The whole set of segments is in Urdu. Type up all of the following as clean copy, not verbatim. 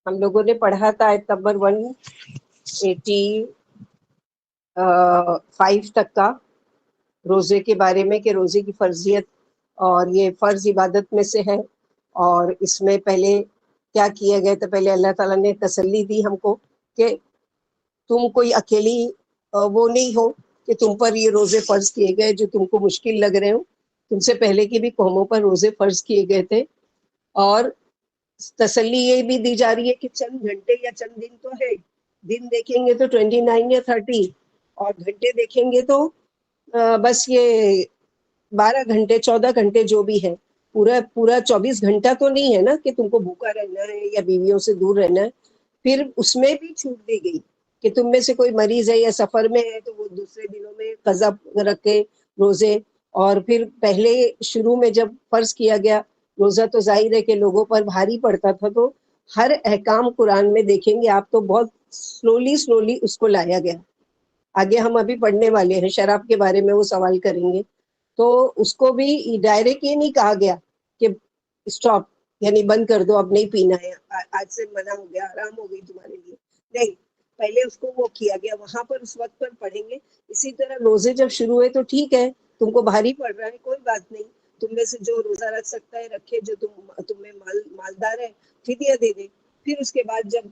ہم لوگوں نے پڑھا تھا آیت نمبر 185 تک کا روزے کے بارے میں کہ روزے کی فرضیت اور یہ فرض عبادت میں سے ہے. اور اس میں پہلے کیا کیا گیا تھا؟ پہلے اللہ تعالیٰ نے تسلی دی ہم کو کہ تم کوئی اکیلی وہ نہیں ہو کہ تم پر یہ روزے فرض کیے گئے جو تم کو مشکل لگ رہے ہو. تم سے پہلے کی بھی قوموں پر روزے فرض کیے گئے تھے. اور تسلی یہ بھی دی جا رہی ہے کہ چند گھنٹے یا چند دن تو ہے. دن دیکھیں گے تو 29 یا 30 اور گھنٹے دیکھیں گے تو بس یہ 12 گھنٹے 14 گھنٹے جو بھی ہے. پورا 24 گھنٹہ تو نہیں ہے نا کہ تم کو بھوکا رہنا ہے یا بیویوں سے دور رہنا ہے. پھر اس میں بھی چھوٹ دی گئی کہ تم میں سے کوئی مریض ہے یا سفر میں ہے تو وہ دوسرے دنوں میں قضا رکھے روزے. اور پھر پہلے شروع میں جب فرض کیا گیا روزہ تو ظاہر ہے کہ لوگوں پر بھاری پڑتا تھا، تو ہر احکام قرآن میں دیکھیں گے آپ تو بہت سلولی اس کو لایا گیا. آگے ہم ابھی پڑھنے والے ہیں شراب کے بارے میں، وہ سوال کریں گے تو اس کو بھی ڈائریکٹ یہ نہیں کہا گیا کہ اسٹاپ یعنی بند کر دو، اب نہیں پینا ہے، آج سے منع ہو گیا، حرام ہو گئی تمہارے لیے. نہیں، پہلے اس کو وہ کیا گیا. وہاں پر اس وقت پر پڑھیں گے. اسی طرح روزے جب شروع ہوئے تو ٹھیک ہے، تم کو بھاری پڑ رہا ہے کوئی بات نہیں، تم میں سے جو روزہ رکھ سکتا ہے رکھے، جو تم میں مالدار ہے فدیہ دے دے. پھر اس کے بعد جب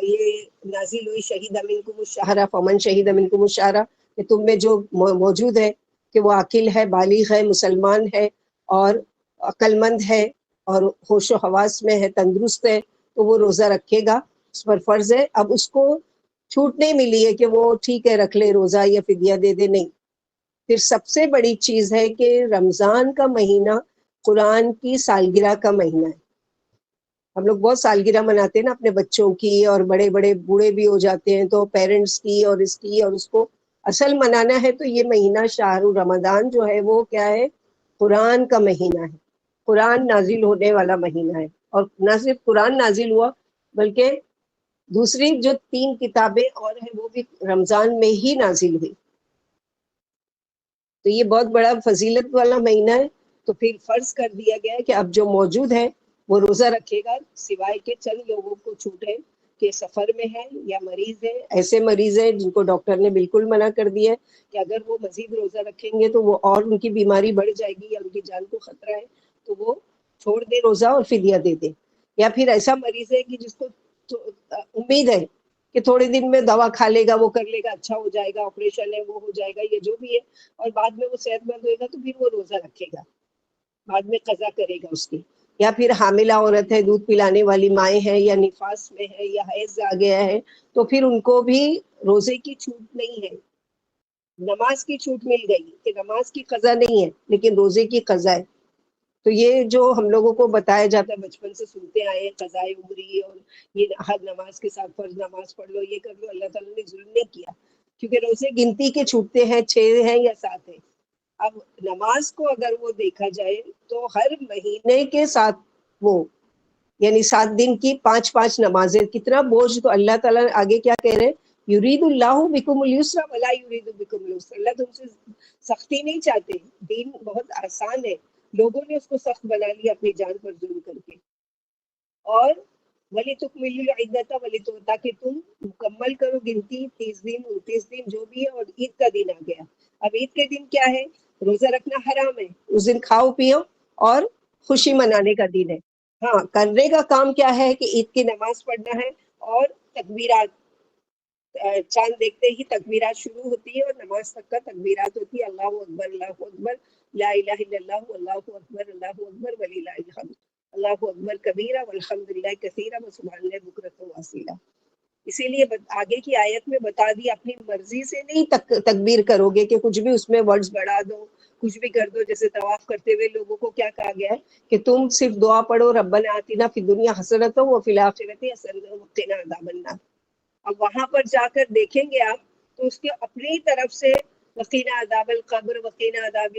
یہ نازل ہوئی شہید منکم الشہر فمن شہید منکم الشہر کہ تم میں جو موجود ہے کہ وہ عاقل ہے، بالغ ہے، مسلمان ہے اور عقل مند ہے اور ہوش و حواس میں ہے، تندرست ہے، تو وہ روزہ رکھے گا، اس پر فرض ہے. اب اس کو چھوٹ نہیں ملی ہے کہ وہ ٹھیک ہے رکھ لے روزہ یا فدیہ دے دے، نہیں. پھر سب سے بڑی چیز ہے کہ رمضان کا مہینہ قرآن کی سالگرہ کا مہینہ ہے. ہم لوگ بہت سالگرہ مناتے ہیں نا اپنے بچوں کی، اور بڑے بڑے بوڑھے بھی ہو جاتے ہیں تو پیرنٹس کی اور اس کی، اور اس کو اصل منانا ہے تو یہ مہینہ شہر رمضان جو ہے وہ کیا ہے؟ قرآن کا مہینہ ہے، قرآن نازل ہونے والا مہینہ ہے. اور نہ صرف قرآن نازل ہوا بلکہ دوسری جو 3 کتابیں اور ہیں وہ بھی رمضان میں ہی نازل ہوئی. تو یہ بہت بڑا فضیلت والا مہینہ ہے. تو پھر فرض کر دیا گیا ہے کہ اب جو موجود ہے وہ روزہ رکھے گا، سوائے کہ چند لوگوں کو چھوٹ ہے کہ سفر میں ہے یا مریض ہے. ایسے مریض ہیں جن کو ڈاکٹر نے بالکل منع کر دیا ہے کہ اگر وہ مزید روزہ رکھیں گے تو وہ اور ان کی بیماری بڑھ جائے گی یا ان کی جان کو خطرہ ہے، تو وہ چھوڑ دے روزہ اور فدیہ دے دے. یا پھر ایسا مریض ہے کہ جس کو امید ہے کہ تھوڑے دن میں دوا کھا لے گا، وہ کر لے گا، اچھا ہو جائے گا، آپریشن ہے وہ ہو جائے گا، یہ جو بھی ہے، اور بعد میں وہ صحت مند ہوئے گا تو پھر وہ روزہ رکھے گا، بعد میں قضا کرے گا اس کی. یا پھر حاملہ عورت ہے، دودھ پلانے والی مائیں ہیں، یا نفاس میں ہے یا حیض آ گیا ہے، تو پھر ان کو بھی روزے کی چھوٹ نہیں ہے. نماز کی چھوٹ مل گئی کہ نماز کی قضا نہیں ہے لیکن روزے کی قضا ہے. تو یہ جو ہم لوگوں کو بتایا جاتا ہے، بچپن سے سنتے آئے ہیں قضائے عمری، اور یہ ہر نماز کے ساتھ فرض نماز پڑھ لو، یہ کر لو، اللہ تعالیٰ نے ظلم نہیں کیا کیونکہ روزے گنتی کے چھوٹتے ہیں، 6 ہیں یا 7 ہیں. اب نماز کو اگر وہ دیکھا جائے تو ہر مہینے کے ساتھ وہ یعنی 7 دن کی 5 نمازیں، کتنا بوجھ. تو اللہ تعالیٰ آگے کیا کہہ رہے ہیں؟ یرید اللہ بکم اليسر ولا یرید بکم العسر. اللہ تم سے سختی نہیں چاہتے، دین بہت آسان ہے، لوگوں نے اس کو سخت بنا لیا اپنی جان پر ظلم کر کے. اور وَلِتُكْمِلُوا الْعِدَّةَ وَلِتُ، تاکہ تم مکمل کرو گنتی، 30 دن 29 دن جو بھی ہے. اور عید کا دن آ گیا. اب عید کے دن کیا ہے؟ روزہ رکھنا حرام ہے، اس دن کھاؤ پیو اور خوشی منانے کا دن ہے. ہاں، کرنے کا کام کیا ہے کہ عید کی نماز پڑھنا ہے اور تکبیرات، چاند دیکھتے ہی تکبیرات شروع ہوتی ہے اور نماز تک کا تکبیرات ہوتی ہے. اللہ اکبر، اللہ اکبر، لا الہ الا اللہ، اللہ اکبر، اللہ اکبر وللہ الحمد، اللہ اکبر کبیرہ والحمد للہ کثیرہ وسبحان اللہ بکرۃ واصیلہ. اسی لیے آگے کی آیت میں بتا دی اپنی مرضی سے نہیں تکبیر کرو گے کہ کچھ بھی اس میں ورڈز بڑھا دو، کچھ بھی کر دو. جیسے طواف کرتے ہوئے لوگوں کو کیا کہا گیا ہے کہ تم صرف دعا پڑھو، ربنا آتنا فی الدنیا حسنۃ وفی الآخرۃ حسنۃ وقنا عذاب النار. اب وہاں پر جا کر دیکھیں گے آپ تو اس کے اپنی طرف سے وقینا عذاب القبر، وقینا عذاب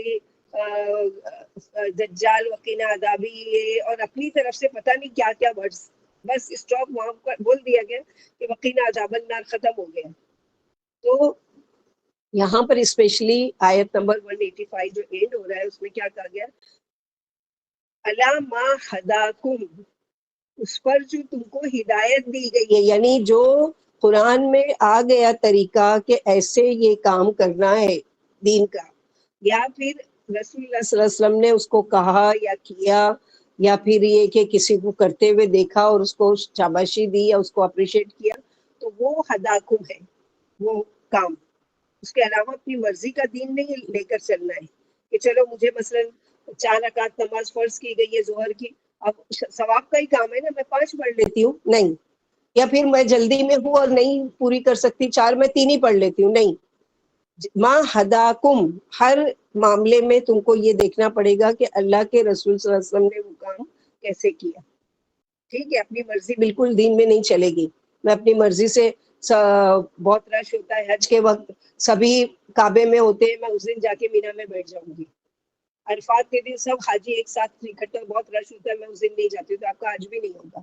دجال، وقینا عذابی، اور اپنی طرف سے پتہ نہیں کیا کیا ورڈز. بس اسٹاپ وہاں پر بول دیا گیا کہ وقینا عذاب النار، ختم ہو گیا. تو یہاں پر اسپیشلی آیت نمبر 185 جو اینڈ ہو رہا ہے اس میں کیا کہا گیا؟ الا ما ہداکم، اس پر جو تم کو ہدایت دی گئی ہے، یعنی جو قرآن میں آ گیا طریقہ کہ ایسے یہ کام کرنا ہے دین کا، یا پھر رسول اللہ صلی اللہ علیہ وسلم نے اس کو کہا یا کیا، یا پھر یہ کہ کسی کو کرتے ہوئے دیکھا اور اس کو شاباشی دی یا اس کو اپریشیٹ کیا، تو وہ ہداکم ہے وہ کام۔ اس کے علاوہ اپنی مرضی کا دین نہیں لے کر چلنا ہے کہ چلو مجھے مثلا 4 رکعت نماز فرض کی گئی ہے ظہر کی، اب ثواب کا ہی کام ہے نا، میں 5 پڑھ لیتی ہوں، نہیں، یا پھر میں جلدی میں ہوں اور نہیں پوری کر سکتی 4، میں 3 ہی پڑھ لیتی ہوں، نہیں۔ ماں ہداکم، ہر معاملے میں تم کو یہ دیکھنا پڑے گا کہ اللہ کے رسول صلی اللہ علیہ وسلم نے وہ کام کیسے کیا، ٹھیک ہے؟ اپنی مرضی بالکل دین میں نہیں چلے گی۔ میں اپنی مرضی سے بہت رش ہوتا ہے حج کے وقت، سبھی کعبے میں ہوتے ہیں، میں اس دن جا کے مینا میں بیٹھ جاؤں گی۔ عرفات کے دن سب حاجی ایک ساتھ اکٹھا، بہت رش ہوتا ہے، میں اس دن نہیں جاتی، تو آپ کا حج بھی نہیں ہوگا۔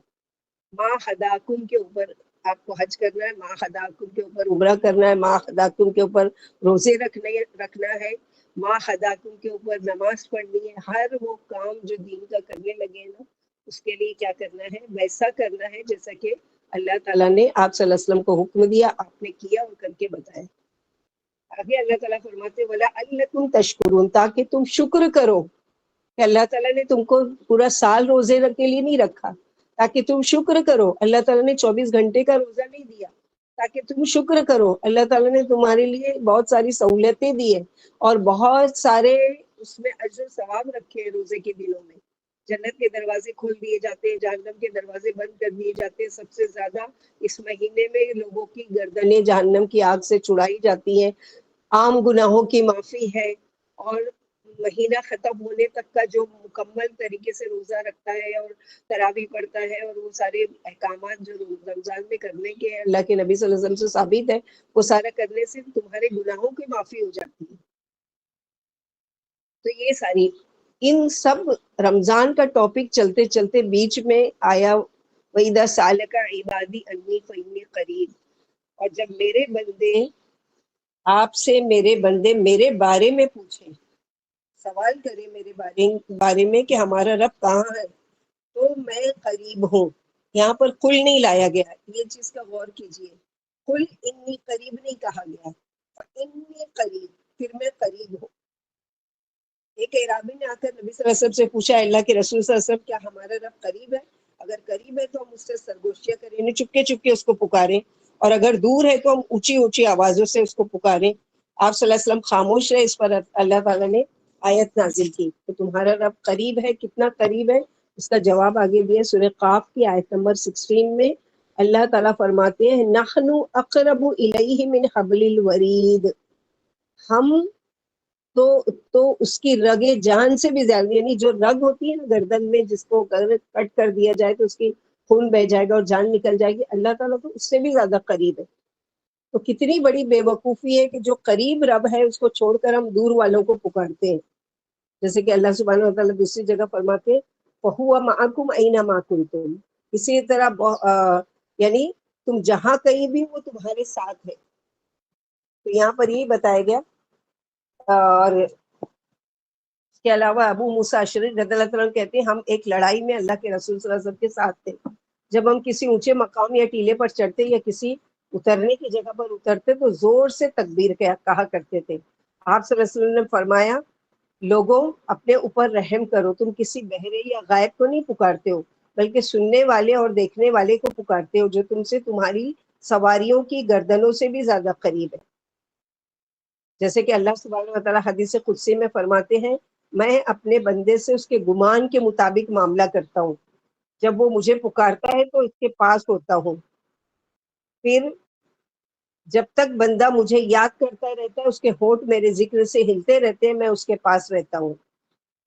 ماں ہداکم کے اوپر آپ کو حج کرنا ہے، ماں ہداکم کے اوپر عمرہ کرنا ہے، ماں ہداکم کے اوپر روزے رکھنا ہے، ماں ہداکم کے اوپر نماز پڑھنی ہے۔ ہر وہ کام جو دین کا کرنے لگے نا، اس کے لیے کیا کرنا ہے؟ ویسا کرنا ہے جیسا کہ اللہ تعالیٰ نے آپ صلی اللہ علیہ وسلم کو حکم دیا، آپ نے کیا اور کر کے بتایا۔ آگے اللہ تعالیٰ فرماتے وَلَعَلَّكُمْ تَشْكُرُونَ، تاکہ تم شکر کرو کہ اللہ تعالیٰ نے تم کو پورا سال روزے کے لیے نہیں رکھا، تاکہ تم شکر کرو۔ اللہ تعالیٰ نے 24 گھنٹے کا روزہ نہیں دیا تاکہ تم شکر کرو۔ اللہ تعالیٰ نے تمہارے لیے بہت ساری سہولتیں دی ہیں اور بہت سارے اس میں اجر و ثواب رکھے ہیں روزے کے دنوں میں۔ جنت کے دروازے کھول دیے جاتے ہیں، جہنم کے دروازے بند کر دیے جاتے ہیں۔ سب سے زیادہ اس مہینے میں لوگوں کی گردنیں جہنم کی آگ سے چھڑائی جاتی ہیں، عام گناہوں کی معافی ہے، اور مہینہ ختم ہونے تک کا جو مکمل طریقے سے روزہ رکھتا ہے اور تراویح پڑھتا ہے اور وہ سارے احکامات جو رمضان میں کرنے کے اللہ کے نبی صلی اللہ علیہ وسلم سے ثابت ہے، وہ سارا کرنے سے تمہارے گناہوں کی معافی ہو جاتی ہے۔ تو یہ ساری ان سب رمضان کا ٹاپک چلتے چلتے بیچ میں آیا وَإِذَا سَأَلَكَ عِبَادِي أَنِّي فَإِنِّي قَرِيبٌ، اور جب میرے بندے آپ سے، میرے بندے میرے بارے میں پوچھیں، سوال کریں میرے بارے میں کہ ہمارا رب کہاں ہے، تو میں قریب ہوں۔ یہاں پر قل نہیں لایا گیا، یہ چیز کا غور کیجئے، قل انی قریب نہیں کہا گیا، انی قریب، پھر میں قریب ہوں۔ ایک اعرابی نے آ کر نبی صلی اللہ علیہ وسلم سے پوچھا، اللہ کے رسول صلی اللہ علیہ وسلم کیا ہمارا رب قریب ہے؟ اگر قریب ہے تو ہم اس سے سرگوشیاں کریں، یعنی چپکے چپکے اس کو پکاریں، اور اگر دور ہے تو ہم اونچی اونچی آوازوں سے اس کو پکاریں۔ آپ صلی اللہ علیہ وسلم خاموش رہے، اس پر اللہ تعالیٰ نے آیت نازل کی کہ تمہارا رب قریب ہے۔ کتنا قریب ہے اس کا جواب آگے دیا سورہ قاف کی آیت نمبر 16 میں۔ اللہ تعالیٰ فرماتے ہیں نحن اقرب الیہ من حبل الورید، ہم تو اس کی رگ جان سے بھی زیادہ، یعنی جو رگ ہوتی ہے نا گردن میں، جس کو کٹ کر دیا جائے تو اس کی خون بہ جائے گا اور جان نکل جائے گی، اللہ تعالیٰ تو اس سے بھی زیادہ قریب ہے۔ تو کتنی بڑی بے وقوفی ہے کہ جو قریب رب ہے اس کو چھوڑ کر ہم دور والوں کو پکارتے ہیں۔ جیسے کہ اللہ سبحانہ و تعالیٰ دوسری جگہ فرماتے ہیں فَهُوَ مَعَكُمْ أَيْنَمَا كُنْتُمْ، اسی طرح یعنی تم جہاں کہیں بھی وہ تمہارے ساتھ ہے۔ تو یہاں پر یہی بتایا گیا۔ اور اس کے علاوہ ابو موسیٰ اشعری رضی اللہ عنہ کہتے ہیں ہم ایک لڑائی میں اللہ کے رسول صلی اللہ علیہ وسلم کے ساتھ تھے۔ جب ہم کسی اونچے مقام یا ٹیلے پر چڑھتے یا کسی اترنے کی جگہ پر اترتے تو زور سے تکبیر کہا کرتے تھے۔ آپ صلی اللہ علیہ وسلم نے فرمایا لوگوں اپنے اوپر رحم کرو، تم کسی بہرے یا غائب کو نہیں پکارتے ہو بلکہ سننے والے اور دیکھنے والے کو پکارتے ہو جو تم سے تمہاری سواریوں کی گردنوں سے بھی زیادہ قریب ہے۔ جیسے کہ اللہ سبحانہ و تعالیٰ حدیث قدسی میں فرماتے ہیں میں اپنے بندے سے اس کے گمان کے مطابق معاملہ کرتا ہوں، جب وہ مجھے پکارتا ہے تو اس کے پاس ہوتا ہوں، پھر جب تک بندہ مجھے یاد کرتا رہتا ہے اس کے ہونٹ میرے ذکر سے ہلتے رہتے ہیں، میں اس کے پاس رہتا ہوں۔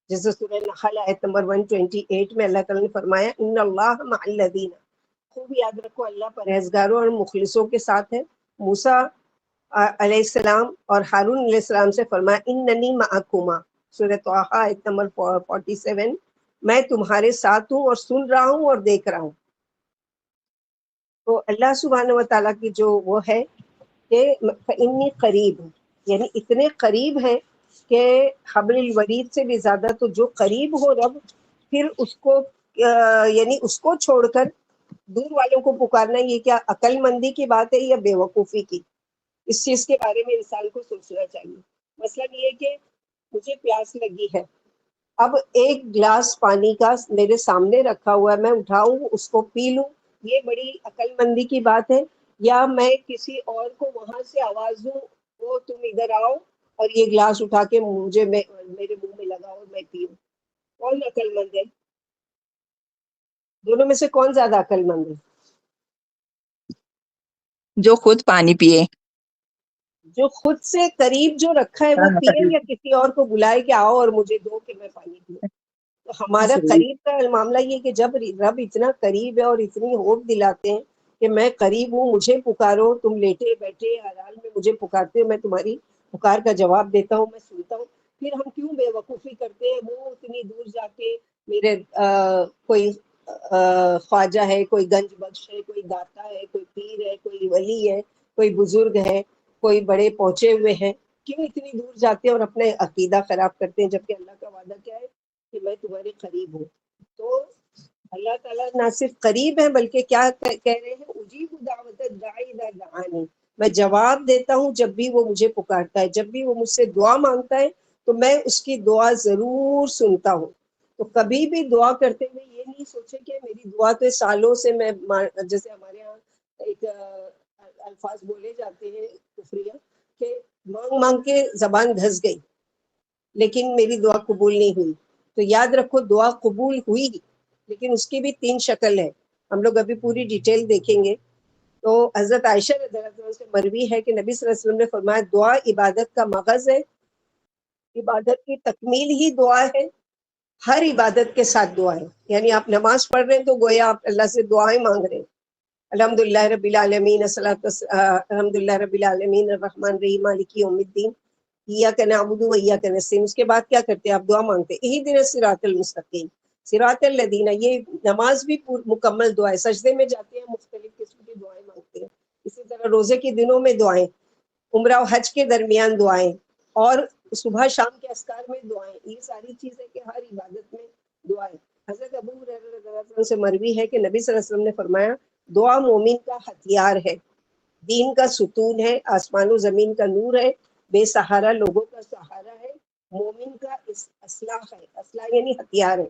جیسے سورہ نحل آیت نمبر 128 میں اللہ تعالیٰ نے فرمایا ان اللہ مع الذین، خوب یاد رکھو اللہ پرہیزگاروں اور مخلصوں کے ساتھ ہے۔ موسیٰ علیہ السلام اور ہارون علیہ السلام سے فرمایا اننی معکما، سورہ طٰہٰ آیت نمبر 47، میں تمہارے ساتھ ہوں اور سن رہا ہوں اور دیکھ رہا ہوں۔ تو اللہ سبحانہ و تعالیٰ کی جو وہ ہے کہ فإنی قریب، یعنی اتنے قریب ہیں کہ حبل الورید سے بھی زیادہ، تو جو قریب ہو رب پھر اس کو یعنی اس کو چھوڑ کر دور والوں کو پکارنا، یہ کیا عقل مندی کی بات ہے یا بے وقوفی کی؟ اس چیز کے بارے میں انسان کو سوچنا چاہیے۔ مثلاً یہ کہ مجھے پیاس لگی ہے، اب ایک گلاس پانی کا میرے سامنے رکھا ہوا ہے، میں اٹھاؤں اس کو پی لوں، یہ بڑی عقل مندی کی بات ہے؟ یا میں کسی اور کو وہاں سے آواز دوں، وہ تم ادھر آؤ اور یہ گلاس اٹھا کے میرے منہ میں لگاؤ اور میں پیوں؟ کون عقل مند ہے؟ دونوں میں سے کون زیادہ عقل مند ہے؟ جو خود پانی پیے، جو خود سے قریب جو رکھا ہے وہ پیے، یا کسی اور کو بلائے کہ آؤ اور مجھے دو کہ میں پانی پیوں؟ تو ہمارا قریب کا معاملہ یہ کہ جب رب اتنا قریب ہے اور اتنی ہوپ دلاتے ہیں کہ میں قریب ہوں، مجھے پکارو، تم لیٹے بیٹھے ہر حال میں مجھے پکارتے ہو، میں تمہاری پکار کا جواب دیتا ہوں، میں سنتا ہوں، پھر ہم کیوں بے وقوفی کرتے ہیں؟ وہ اتنی دور جا کے میرے کوئی خواجہ ہے، کوئی گنج بخش ہے، کوئی داتا ہے، کوئی پیر ہے، کوئی ولی ہے، کوئی بزرگ ہے، کوئی بڑے پہنچے ہوئے ہیں، کیوں اتنی دور جاتے ہیں اور اپنے عقیدہ خراب کرتے ہیں؟ جبکہ اللہ کا وعدہ کیا ہے کہ میں تمہارے قریب ہوں۔ تو اللہ تعالیٰ نہ صرف قریب ہے بلکہ کیا کہہ رہے ہیں، اجیب دعوت الداعی اذا دعانی، میں جواب دیتا ہوں جب بھی وہ مجھے پکارتا ہے، جب بھی وہ مجھ سے دعا مانگتا ہے تو میں اس کی دعا ضرور سنتا ہوں۔ تو کبھی بھی دعا کرتے ہوئے یہ نہیں سوچے کہ میری دعا تو سالوں سے میں، جیسے ہمارے یہاں ایک الفاظ بولے جاتے ہیں کفریہ کہ مانگ مانگ کے زبان دھس گئی لیکن میری دعا قبول نہیں ہوئی۔ تو یاد رکھو دعا قبول ہوئی لیکن اس کی بھی 3 شکل ہے، ہم لوگ ابھی پوری ڈیٹیل دیکھیں گے۔ تو حضرت عائشہ رضی اللہ عنہا سے مروی ہے کہ نبی صلی اللہ علیہ وسلم نے فرمایا دعا عبادت کا مغز ہے، عبادت کی تکمیل ہی دعا ہے، ہر عبادت کے ساتھ دعا ہے۔ یعنی آپ نماز پڑھ رہے ہیں تو گویا آپ اللہ سے دعائیں مانگ رہے ہیں، الحمدللہ رب العالمین الحمدللہ رب العالمین الرحمن الرحیم مالک یوم الدین ایاک نعبد و ایاک نستعین۔ اس کے بعد کیا کرتے ہیں؟ آپ دعا مانگتے ہیں اہدنا الصراط المستقیم صراط الذین، یہ نماز بھی مکمل دعا ہے، سجدے میں جاتے ہیں مختلف قسم کی دعائیں مانگتے ہیں، اسی طرح روزے کے دنوں میں دعائیں، عمرہ و حج کے درمیان دعائیں، اور صبح شام کے اذکار میں دعائیں، یہ ساری چیزیں کہ ہر عبادت میں دعائیں۔ حضرت ابو ہریرہ رضی اللہ عنہ سے مروی ہے کہ نبی صلی اللہ علیہ وسلم نے فرمایا دعا مومن کا ہتھیار ہے، دین کا ستون ہے، آسمان و زمین کا نور ہے، بے سہارا لوگوں کا سہارا ہے، مومن کا اسلحہ ہے، اسلحہ یعنی ہتھیار ہے۔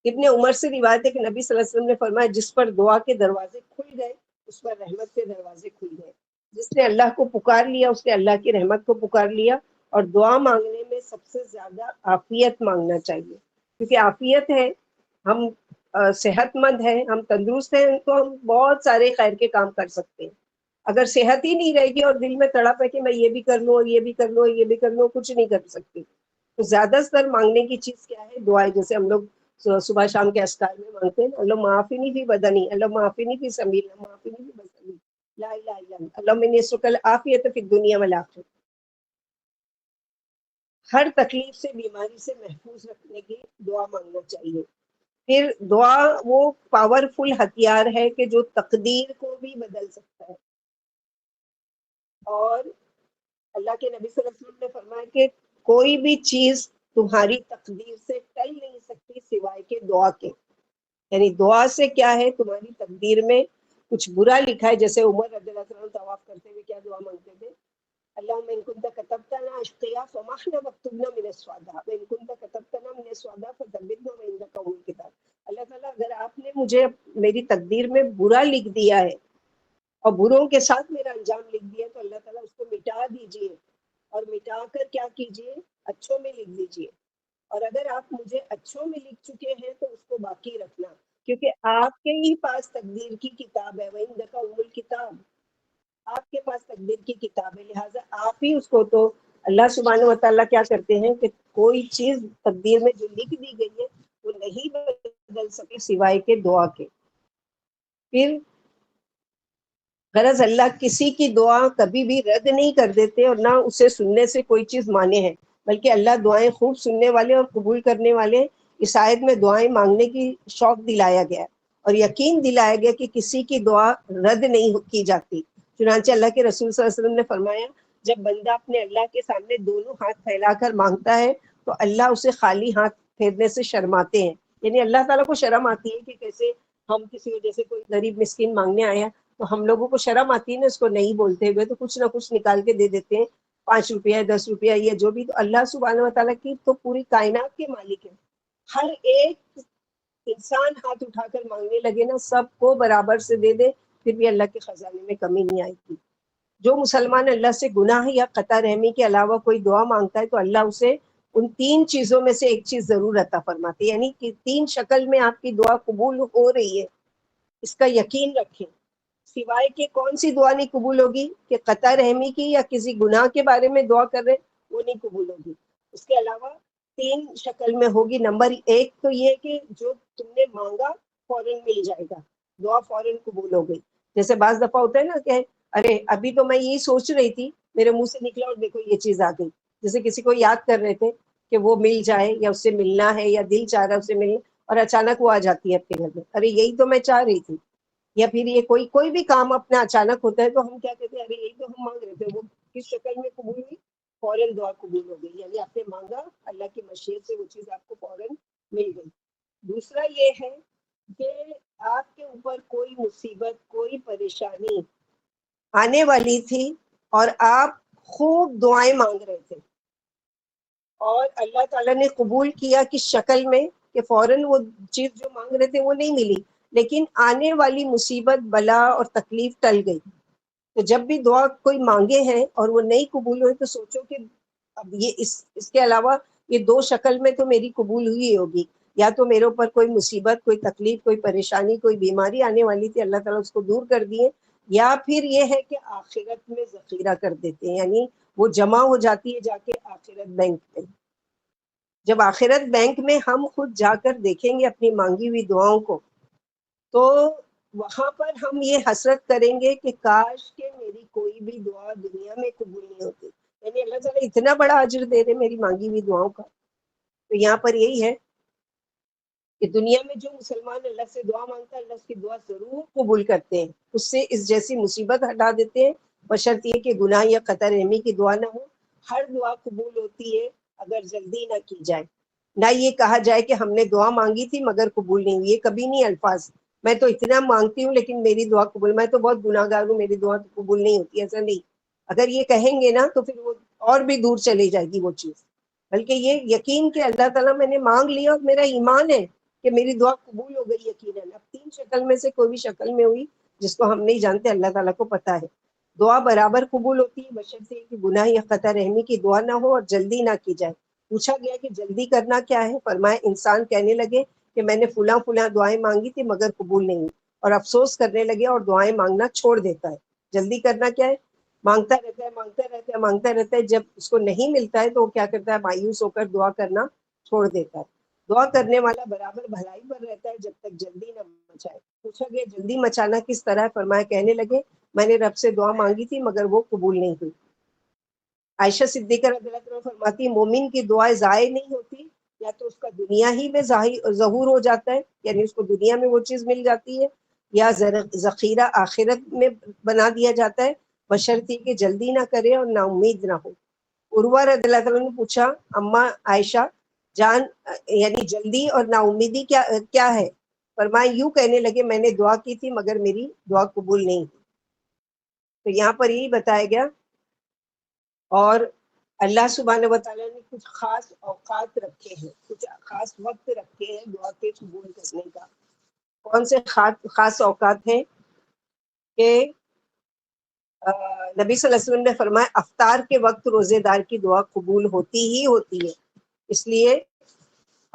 ابن عمر سے روایت ہے کہ نبی صلی اللہ علیہ وسلم نے فرمایا جس پر دعا کے دروازے کھل گئے اس پر رحمت کے دروازے کھل گئے، جس نے اللہ کو پکار لیا اس نے اللہ کی رحمت کو پکار لیا۔ اور دعا مانگنے میں سب سے زیادہ عافیت مانگنا چاہیے، کیونکہ عافیت ہے، ہم صحت مند ہیں، ہم تندرست ہیں تو ہم بہت سارے خیر کے کام کر سکتے ہیں۔ اگر صحت ہی نہیں رہے گی اور دل میں تڑپ ہے کہ میں یہ بھی کر لوں اور یہ بھی کر لوں اور یہ بھی کر لوں، کچھ نہیں کر سکتی۔ تو زیادہ تر مانگنے کی چیز کیا ہے؟ دعائیں، جیسے ہم لوگ صبح شام کے اذکار میں مانگتے ہیں اللہ معافینی فی بدنی، اللہ معافینی فی سمیل، اللہ معافینی فی بدنی، لا الہ الا انت اللہم انی اسألک العافیۃ فی الدنیا والآخرہ۔ ہر تکلیف سے، بیماری سے محفوظ رکھنے کی دعا مانگنا چاہیے۔ پھر دعا وہ پاورفل ہتھیار ہے کہ جو تقدیر کو بھی بدل سکتا ہے، اور اللہ کے نبی صلی اللہ علیہ وسلم نے فرمایا کہ کوئی بھی چیز تمہاری تقدیر سے ٹل نہیں سکتی سوائے کہ دعا کے۔ یعنی دعا سے کیا ہے، تمہاری تقدیر میں کچھ برا لکھا ہے، جیسے عمر رضی اللہ عنہ طواف کرتے ہوئے کیا دعا مانگتے تھے؟ اللہم ان کنت کتبتنا اشقیا فمحنا واکتبنا من السعداء وان کنت کتبتنا من السعداء فثبتنا وعندک ام الکتاب۔ اللہ تعالیٰ اگر آپ نے مجھے میری تقدیر میں برا لکھ دیا ہے اور بروں کے ساتھ میرا انجام لکھ دیا تو اللہ تعالیٰ اس کو مٹا دیجئے، اور مٹا کر کیا کیجئے؟ اچھوں میں لکھ دیجئے۔ اور اگر آپ مجھے اچھوں میں لکھ چکے ہیں تو اس کو باقی رکھنا، کیونکہ آپ کے ہی پاس تقدیر کی کتاب ہے، وَعِندَكَ أُمُّ الْكِتَابِ، آپ کے پاس تقدیر کی کتاب ہے، لہٰذا آپ ہی اس کو، تو اللہ سبحانہ و تعالیٰ کیا کرتے ہیں کہ کوئی چیز تقدیر میں جو لکھ دی گئی ہے وہ نہیں بدل سکے سوائے کے دعا کے۔ پھر غرض اللہ کسی کی دعا کبھی بھی رد نہیں کر دیتے اور نہ اسے سننے سے کوئی چیز مانے ہے، بلکہ اللہ دعائیں خوب سننے والے اور قبول کرنے والے۔ اس آیت میں دعائیں مانگنے کی شوق دلایا گیا اور یقین دلایا گیا کہ کسی کی دعا رد نہیں کی جاتی۔ چنانچہ اللہ کے رسول صلی اللہ علیہ وسلم نے فرمایا جب بندہ اپنے اللہ کے سامنے دونوں ہاتھ پھیلا کر مانگتا ہے تو اللہ اسے خالی ہاتھ پھیرنے سے شرماتے ہیں، یعنی اللہ تعالیٰ کو شرم آتی ہے کہ کیسے ہم کسی وجہ سے کوئی غریب مسکین مانگنے آیا تو ہم لوگوں کو شرم آتی ہے نا اس کو نہیں بولتے ہوئے، تو کچھ نہ کچھ نکال کے دے دیتے ہیں، 5 روپیہ 10 روپیہ یا جو بھی. تو اللہ سبحانہ و تعالیٰ کی تو پوری کائنات کے مالک ہے، ہر ایک انسان ہاتھ اٹھا کر مانگنے لگے نا سب کو برابر سے دے دے پھر بھی اللہ کے خزانے میں کمی نہیں آئے گی. جو مسلمان اللہ سے گناہ یا قطع رحمی کے علاوہ کوئی دعا مانگتا ہے تو اللہ اسے ان 3 چیزوں میں سے ایک چیز ضرور عطا فرماتے، یعنی کہ 3 شکل میں آپ کی دعا قبول ہو رہی ہے، اس کا یقین رکھیں. سوائے کہ کون سی دعا نہیں قبول ہوگی کہ قطع رحمی کی یا کسی گناہ کے بارے میں دعا کر رہے وہ نہیں قبول ہوگی. اس کے علاوہ 3 شکل میں ہوگی. نمبر 1 تو یہ کہ جو تم نے مانگا فوراً مل جائے گا، دعا فوراً قبول ہو گئی. جیسے بعض دفعہ ہوتا ہے نا کہ ارے ابھی تو میں یہی سوچ رہی تھی میرے منہ سے نکلا اور دیکھو یہ چیز آ گئی. جیسے کسی کو یاد کر رہے تھے کہ وہ مل جائے یا اس سے ملنا ہے یا دل چاہ رہا ہے اس سے ملنا، اور اچانک وہ آ جاتی ہے اپنے گھر میں، ارے یہی تو میں چاہ رہی تھی. یا پھر یہ کوئی بھی کام اپنا اچانک ہوتا ہے تو ہم کیا کہتے ہیں ارے یہی تو ہم مانگ رہے تھے، وہ کس شکل میں قبول ہوئی؟ فوراً دعا قبول ہو گئی، یعنی آپ نے مانگا اللہ کی مشیت سے وہ چیز آپ کو فوراً مل گئی. دوسرا یہ ہے کہ آپ کے اوپر کوئی مصیبت کوئی پریشانی آنے والی تھی اور آپ خوب دعائیں مانگ رہے تھے اور اللہ تعالیٰ نے قبول کیا کس شکل میں کہ فوراً وہ چیز جو مانگ رہے تھے وہ نہیں ملی، لیکن آنے والی مصیبت بلا اور تکلیف ٹل گئی. تو جب بھی دعا کوئی مانگے ہیں اور وہ نہیں قبول ہوئی تو سوچو کہ اب یہ اس کے علاوہ یہ 2 شکل میں تو میری قبول ہوئی ہوگی، یا تو میرے اوپر کوئی مصیبت کوئی تکلیف کوئی پریشانی کوئی بیماری آنے والی تھی اللہ تعالیٰ اس کو دور کر دیے، یا پھر یہ ہے کہ آخرت میں ذخیرہ کر دیتے ہیں، یعنی وہ جمع ہو جاتی ہے جا کے آخرت بینک میں. جب آخرت بینک میں ہم خود جا کر دیکھیں گے اپنی مانگی ہوئی دعاؤں کو تو وہاں پر ہم یہ حسرت کریں گے کہ کاش کہ میری کوئی بھی دعا دنیا میں قبول نہیں ہوتی. یعنی اللہ تعالیٰ اتنا بڑا اجر دے دے میری مانگی ہوئی دعاؤں کا. تو یہاں پر یہی ہے کہ دنیا میں جو مسلمان اللہ سے دعا مانگتا ہے اللہ اس کی دعا ضرور قبول کرتے ہیں، اس سے اس جیسی مصیبت ہٹا دیتے ہیں، بشرط یہ کہ گناہ یا قطع رحمی کی دعا نہ ہو. ہر دعا قبول ہوتی ہے اگر جلدی نہ کی جائے، نہ یہ کہا جائے کہ ہم نے دعا مانگی تھی مگر قبول نہیں ہوئی. یہ کبھی نہیں الفاظ میں تو اتنا مانگتی ہوں لیکن میری دعا قبول، میں تو بہت گناہ گار ہوں میری دعا قبول نہیں ہوتی، ایسا نہیں. اگر یہ کہیں گے نا تو پھر وہ اور بھی دور چلی جائے گی وہ چیز. بلکہ یہ یقین کہ اللہ تعالیٰ میں نے مانگ لیا اور میرا ایمان ہے کہ میری دعا قبول ہو گئی یقیناً. اب 3 شکل میں سے کوئی بھی شکل میں ہوئی جس کو ہم نہیں جانتے اللہ تعالیٰ کو پتہ ہے. دعا برابر قبول ہوتی ہے بشرط یہ کہ گناہ یا قطع رحمی کی دعا نہ ہو اور جلدی نہ کی جائے. پوچھا گیا کہ جلدی کرنا کیا ہے؟ فرمایا انسان کہنے لگے کہ میں نے فلاں فلاں دعائیں مانگی تھی مگر قبول نہیں ہوئی، اور افسوس کرنے لگے اور دعائیں مانگنا چھوڑ دیتا ہے. جلدی کرنا کیا ہے؟ مانگتا رہتا ہے مانگتا رہتا ہے مانگتا رہتا ہے، جب اس کو نہیں ملتا ہے تو وہ کیا کرتا ہے مایوس ہو کر دعا کرنا چھوڑ دیتا ہے. دعا کرنے والا برابر بھلائی پر رہتا ہے جب تک جلدی نہ مچائے. پوچھا گیا جلدی مچانا کس طرح ہے؟ فرمایا کہنے لگے میں نے رب سے دعا مانگی تھی مگر وہ قبول نہیں ہوئی. عائشہ صدیقہ رضی اللہ عنہ فرماتی مومن کی دعائیں ضائع نہیں ہوتی، یا تو اس کا دنیا ہی میں ظہور ہو جاتا ہے یعنی اس کو دنیا میں وہ چیز مل جاتی ہے، یا ذخیرہ آخرت میں بنا دیا جاتا ہے بشرطی کہ جلدی نہ کرے اور نا امید نہ ہو. عروہ رضی اللہ عنہ نے پوچھا اما عائشہ جان یعنی جلدی اور نا امیدی کیا ہے؟ فرمایا یوں کہنے لگے میں نے دعا کی تھی مگر میری دعا قبول نہیں ہوئی. تو یہاں پر یہی بتایا گیا. اور اللہ سبحانہ و تعالیٰ نے کچھ خاص اوقات رکھے ہیں، کچھ خاص وقت رکھے ہیں دعا کے قبول کرنے کا. کون سے خاص اوقات ہیں کہ نبی صلی اللہ علیہ وسلم نے فرمایا افطار کے وقت روزے دار کی دعا قبول ہوتی ہی ہوتی ہے، اس لیے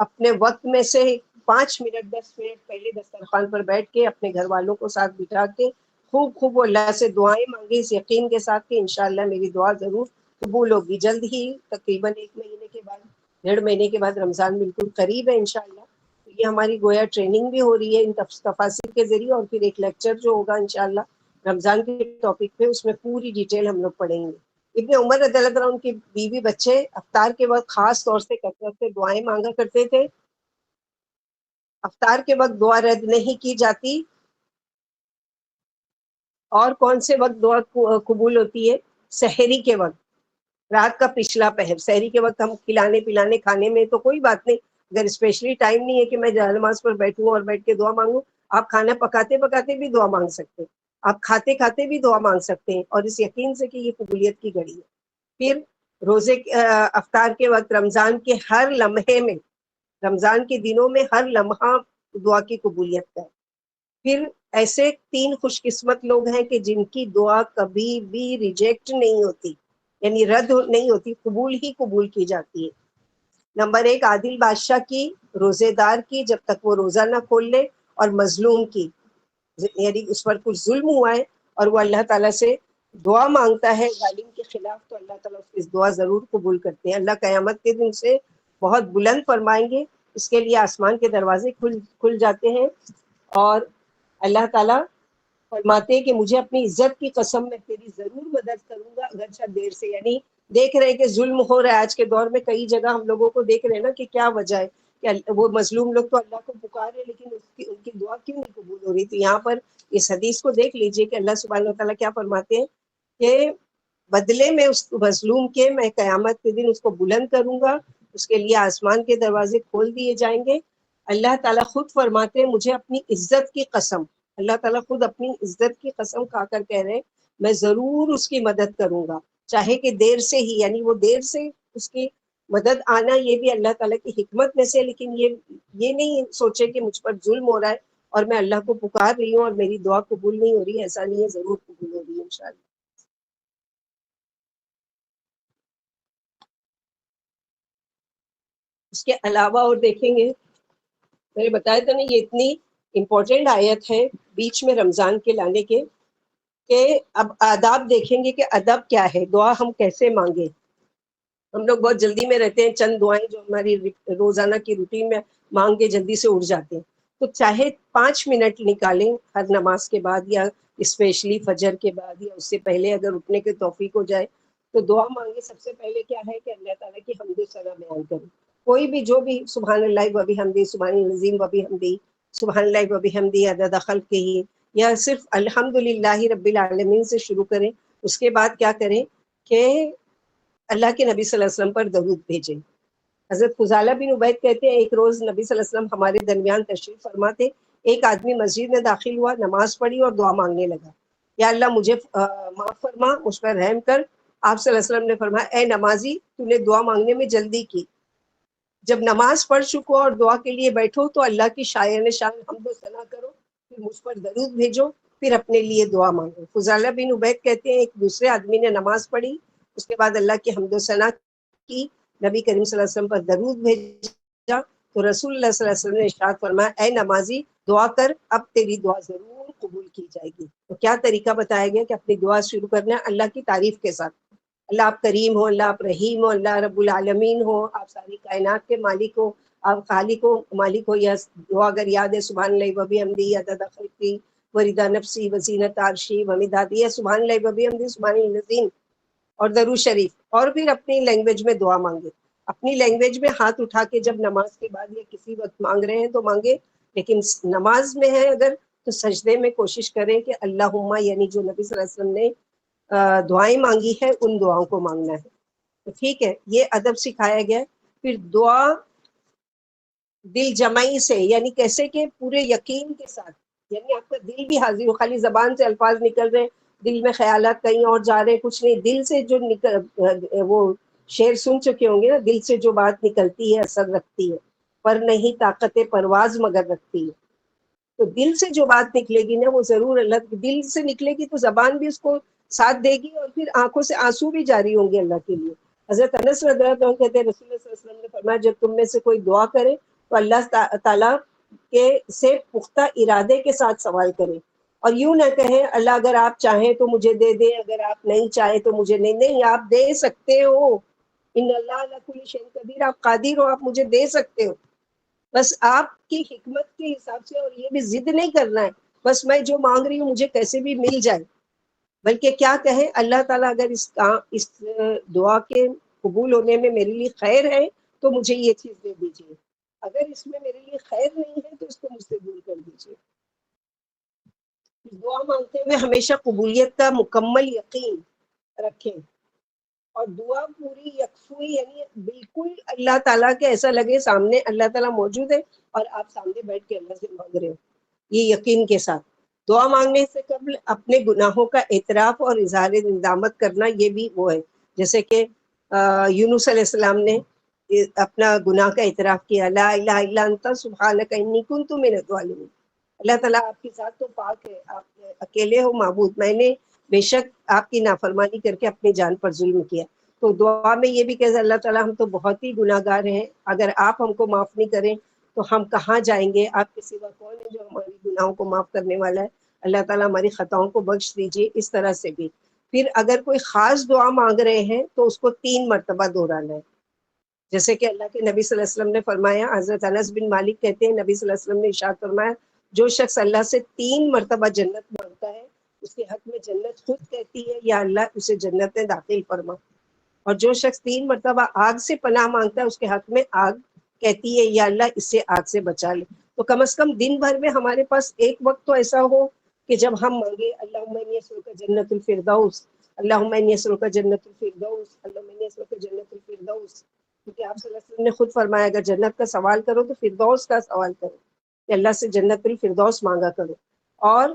اپنے وقت میں سے 5 منٹ 10 منٹ پہلے دسترخوان پر بیٹھ کے اپنے گھر والوں کو ساتھ بٹھا کے خوب اللہ سے دعائیں مانگے اس یقین کے ساتھ کہ انشاءاللہ میری دعا ضرور قبول ہوگی. جلد ہی تقریباً 1 مہینے کے بعد 1.5 مہینے کے بعد رمضان بالکل قریب ہے انشاءاللہ. یہ ہماری گویا ٹریننگ بھی ہو رہی ہے ان تفاصیل کے ذریعے، اور پھر ایک لیکچر جو ہوگا انشاءاللہ رمضان کے ٹاپک پہ اس میں پوری ڈیٹیل ہم لوگ پڑھیں گے. ابن عمر رضی اللہ عنہ ان کی بیوی بچے افطار کے وقت خاص طور سے کثرت سے دعائیں مانگا کرتے تھے. افطار کے وقت دعا رد نہیں کی جاتی. اور کون سے وقت دعا قبول ہوتی ہے؟ سحری کے وقت، رات کا پچھلا پہر. سحری کے وقت ہم کھلانے پلانے کھانے میں تو کوئی بات نہیں، اگر اسپیشلی ٹائم نہیں ہے کہ میں نماز پر بیٹھوں اور بیٹھ کے دعا مانگوں، آپ کھانا پکاتے پکاتے بھی دعا مانگ سکتے ہیں، آپ کھاتے کھاتے بھی دعا مانگ سکتے ہیں، اور اس یقین سے کہ یہ قبولیت کی گھڑی ہے۔ پھر روزے افطار کے وقت رمضان کے ہر لمحے میں، رمضان کے دنوں میں ہر لمحہ دعا کی قبولیت کا ہے۔ پھر ایسے 3 خوش قسمت لوگ ہیں کہ جن کی دعا کبھی بھی ریجیکٹ نہیں ہوتی، یعنی رد نہیں ہوتی، قبول ہی قبول کی جاتی ہے۔ نمبر 1 عادل بادشاہ کی، روزے دار کی جب تک وہ روزہ نہ کھول لے، اور مظلوم کی، یعنی اس پر کچھ ظلم ہوا ہے اور وہ اللہ تعالیٰ سے دعا مانگتا ہے ظالم کے خلاف، تو اللہ تعالیٰ اس کی دعا ضرور قبول کرتے ہیں۔ اللہ قیامت کے دن سے بہت بلند فرمائیں گے، اس کے لیے آسمان کے دروازے کھل جاتے ہیں، اور اللہ تعالیٰ فرماتے ہیں کہ مجھے اپنی عزت کی قسم میں تیری ضرور مدد کروں گا اگرچہ دیر سے۔ یعنی دیکھ رہے ہیں کہ ظلم ہو رہا ہے آج کے دور میں، کئی جگہ ہم لوگوں کو دیکھ رہے ہیں نا کہ کیا وجہ ہے کہ وہ مظلوم لوگ تو اللہ کو پکار رہے لیکن ان کی دعا کیوں نہیں قبول ہو رہی۔ تو یہاں پر اس حدیث کو دیکھ لیجئے کہ اللہ سبحانہ وتعالیٰ کیا فرماتے ہیں کہ بدلے میں اس مظلوم کے میں قیامت کے دن اس کو بلند کروں گا، اس کے لیے آسمان کے دروازے کھول دیے جائیں گے۔ اللہ تعالیٰ خود فرماتے ہیں مجھے اپنی عزت کی قسم، اللہ تعالیٰ خود اپنی عزت کی قسم کھا کر کہہ رہے ہیں میں ضرور اس کی مدد کروں گا، چاہے کہ دیر سے ہی، یعنی وہ دیر سے اس کی مدد آنا یہ بھی اللہ تعالیٰ کی حکمت میں سے، لیکن یہ نہیں سوچے کہ مجھ پر ظلم ہو رہا ہے اور میں اللہ کو پکار رہی ہوں اور میری دعا قبول نہیں ہو رہی، ایسا نہیں ہے، ضرور قبول ہو رہی ہے انشاءاللہ۔ اس کے علاوہ اور دیکھیں گے، میں نے بتایا تھا نا یہ اتنی امپورٹنٹ آیت ہے بیچ میں رمضان کے لانے کے، کہ اب آداب دیکھیں گے کہ ادب کیا ہے، دعا ہم کیسے مانگے۔ ہم لوگ بہت جلدی میں رہتے ہیں، چند دعائیں جو ہماری روزانہ کی روٹین میں مانگ کے جلدی سے اٹھ جاتے ہیں، تو چاہے 5 منٹ نکالیں ہر نماز کے بعد، یا اسپیشلی فجر کے بعد یا اس سے پہلے اگر اٹھنے کی توفیق ہو جائے تو دعا مانگے۔ سب سے پہلے کیا ہے کہ اللہ تعالیٰ کی حمد و ثنا بیان کریں، کوئی بھی جو بھی، سبحان اللہ و بحمدہ، سبحان العظیم و بحمدہ، سبحان اللہ و بحمدہ عدد خلقہ، یا صرف الحمدللہ رب العالمین سے شروع کریں۔ اس کے بعد کیا کریں کہ اللہ کے نبی صلی اللہ علیہ وسلم پر درود بھیجیں۔ حضرت فضالہ بن عبید کہتے ہیں ایک روز نبی صلی اللہ علیہ وسلم ہمارے درمیان تشریف فرما تھے، ایک آدمی مسجد میں داخل ہوا، نماز پڑھی اور دعا مانگنے لگا، یا اللہ مجھے معاف فرما، مجھ پر رحم کر۔ آپ صلی اللہ علیہ وسلم نے فرمایا اے نمازی، تو نے دعا مانگنے میں جلدی کی، جب نماز پڑھ چکو اور دعا کے لیے بیٹھو تو اللہ کی شایان شان حمد و ثنا کرو، پھر مجھ پر درود بھیجو، پھر اپنے لیے دعا مانگو۔ فضالہ بن عبید کہتے ہیں ایک دوسرے آدمی نے نماز پڑھی، اس کے بعد اللہ کی حمد و ثنا کی، نبی کریم صلی اللہ علیہ وسلم پر درود بھیجا، تو رسول اللہ صلی اللہ علیہ وسلم نے ارشاد فرمایا اے نمازی دعا کر، اب تیری دعا ضرور قبول کی جائے گی۔ تو کیا طریقہ بتایا گیا کہ اپنی دعا شروع کرنا ہے اللہ کی تعریف کے ساتھ، اللہ آپ کریم ہو، اللہ آپ رحیم ہو، اللہ رب العالمین ہو، آپ ساری کائنات کے مالک ہو، آپ خالق ہو مالک ہو۔ یا دعا اگر یاد ہے سبحان اللہ و بحمدہ عدد خلقہ ورضا نفسی وزینت عرشی ومداد، یا سبحان اللہ و بحمدہ سبحان العظیم، اور درود شریف، اور پھر اپنی لینگویج میں دعا مانگے۔ اپنی لینگویج میں ہاتھ اٹھا کے جب نماز کے بعد یا کسی وقت مانگ رہے ہیں تو مانگے، لیکن نماز میں ہے اگر تو سجدے میں کوشش کریں کہ اللہم، یعنی جو نبی صلی اللہ علیہ وسلم نے دعائیں مانگی ہے ان دعاؤں کو مانگنا ہے۔ تو ٹھیک ہے، یہ ادب سکھایا گیا۔ پھر دعا دل جمعی سے، یعنی کیسے کہ پورے یقین کے ساتھ، یعنی آپ کا دل بھی حاضر ہو، خالی زبان سے الفاظ نکل رہے، دل میں خیالات کہیں اور جا رہے، کچھ نہیں، دل سے جو وہ شعر سن چکے ہوں گے نا، دل سے جو بات نکلتی ہے اثر رکھتی ہے، پر نہیں طاقت پرواز مگر رکھتی ہے۔ تو دل سے جو بات نکلے گی نا وہ ضرور اللہ، دل سے نکلے گی تو زبان بھی اس کو ساتھ دے گی، اور پھر آنکھوں سے آنسو بھی جاری ہوں گے اللہ کے لیے۔ حضرت انس رضی اللہ عنہ کہتے ہیں رسول اللہ صلی اللہ علیہ وسلم نے فرمایا جب تم میں سے کوئی دعا کرے تو اللہ تعالیٰ کے سے پختہ ارادے کے ساتھ سوال کرے، اور یوں نہ کہیں اللہ اگر آپ چاہیں تو مجھے دے دیں، اگر آپ نہیں چاہیں تو مجھے نہیں، آپ دے سکتے ہو، ان اللہ علی کل شیء قدیر، آپ قادر ہو، آپ مجھے دے سکتے ہو، بس آپ کی حکمت کے حساب سے، اور یہ بھی ضد نہیں کرنا ہے بس میں جو مانگ رہی ہوں مجھے کیسے بھی مل جائے، بلکہ کیا کہیں اللہ تعالیٰ اگر اس دعا کے قبول ہونے میں میرے لیے خیر ہے تو مجھے یہ چیز دے دیجیے، اگر اس میں میرے لیے خیر نہیں ہے تو اس کو مجھ سے دور کر دیجیے۔ دعا مانگتے ہوئے ہمیشہ قبولیت کا مکمل یقین رکھیں، اور دعا پوری یکسوئی، یعنی بالکل اللہ تعالیٰ کے ایسا لگے سامنے اللہ تعالیٰ موجود ہے اور آپ سامنے بیٹھ کے اللہ سے مانگ رہے ہو، یہ یقین کے ساتھ۔ دعا مانگنے سے قبل اپنے گناہوں کا اعتراف اور اظہار ندامت کرنا، یہ بھی وہ ہے، جیسے کہ یونس علیہ السلام نے اپنا گناہ کا اعتراف کیا، لا الہ الا انت سبحانک انی کنت من الظالمین، اللہ تعالیٰ آپ کی ذات تو پاک ہے، آپ اکیلے ہو معبود، میں نے بے شک آپ کی نافرمانی کر کے اپنی جان پر ظلم کیا۔ تو دعا میں یہ بھی کہ اللہ تعالیٰ ہم تو بہت ہی گناہ گار ہیں، اگر آپ ہم کو معاف نہیں کریں تو ہم کہاں جائیں گے، آپ کے سوا کون ہے جو ہماری گناہوں کو معاف کرنے والا ہے، اللہ تعالیٰ ہماری خطاؤں کو بخش دیجیے، اس طرح سے بھی۔ پھر اگر کوئی خاص دعا مانگ رہے ہیں تو اس کو 3 مرتبہ دہرانا ہے، جیسے کہ اللہ کے نبی صلی اللہ علیہ وسلم نے فرمایا، حضرت انس بن مالک کہتے ہیں نبی صلی اللہ علیہ وسلم نے ارشاد فرمایا، جو شخص اللہ سے 3 مرتبہ جنت مانگتا ہے اس کے حق میں جنت خود کہتی ہے یا اللہ اسے جنت میں داخل فرما، اور جو شخص 3 مرتبہ آگ سے پناہ مانگتا ہے اس کے حق میں آگ کہتی ہے یا اللہ اسے آگ سے بچا لے۔ تو کم از کم دن بھر میں ہمارے پاس ایک وقت تو ایسا ہو کہ جب ہم مانگے اللہم انی اسألک جنت الفردوس، اللہم انی اسألک جنت الفردوس، اللہم انی اسألک جنت الفردوس، کیونکہ آپ صلی اللہ علیہ وسلم نے خود فرمایا اگر جنت کا سوال کرو تو فردوس کا سوال کرو، کہ اللہ سے جنت الفردوس مانگا کرو۔ اور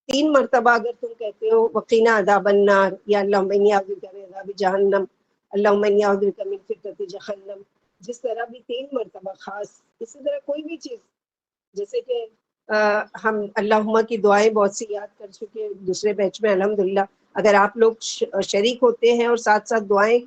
3 مرتبہ اگر تم کہتے ہو وقینا عذاب النار، یا اللہم انی اعوذ بک من عذاب جہنم، اللہم انی اعوذ بک من فتنۃ جہنم، جس طرح بھی 3 مرتبہ خاص، اسی طرح کوئی بھی چیز، جیسے کہ ہم اللہم کی دعائیں بہت سی یاد کر چکے دوسرے بیچ میں الحمدللہ، اگر آپ لوگ شریک ہوتے ہیں اور ساتھ ساتھ دعائیں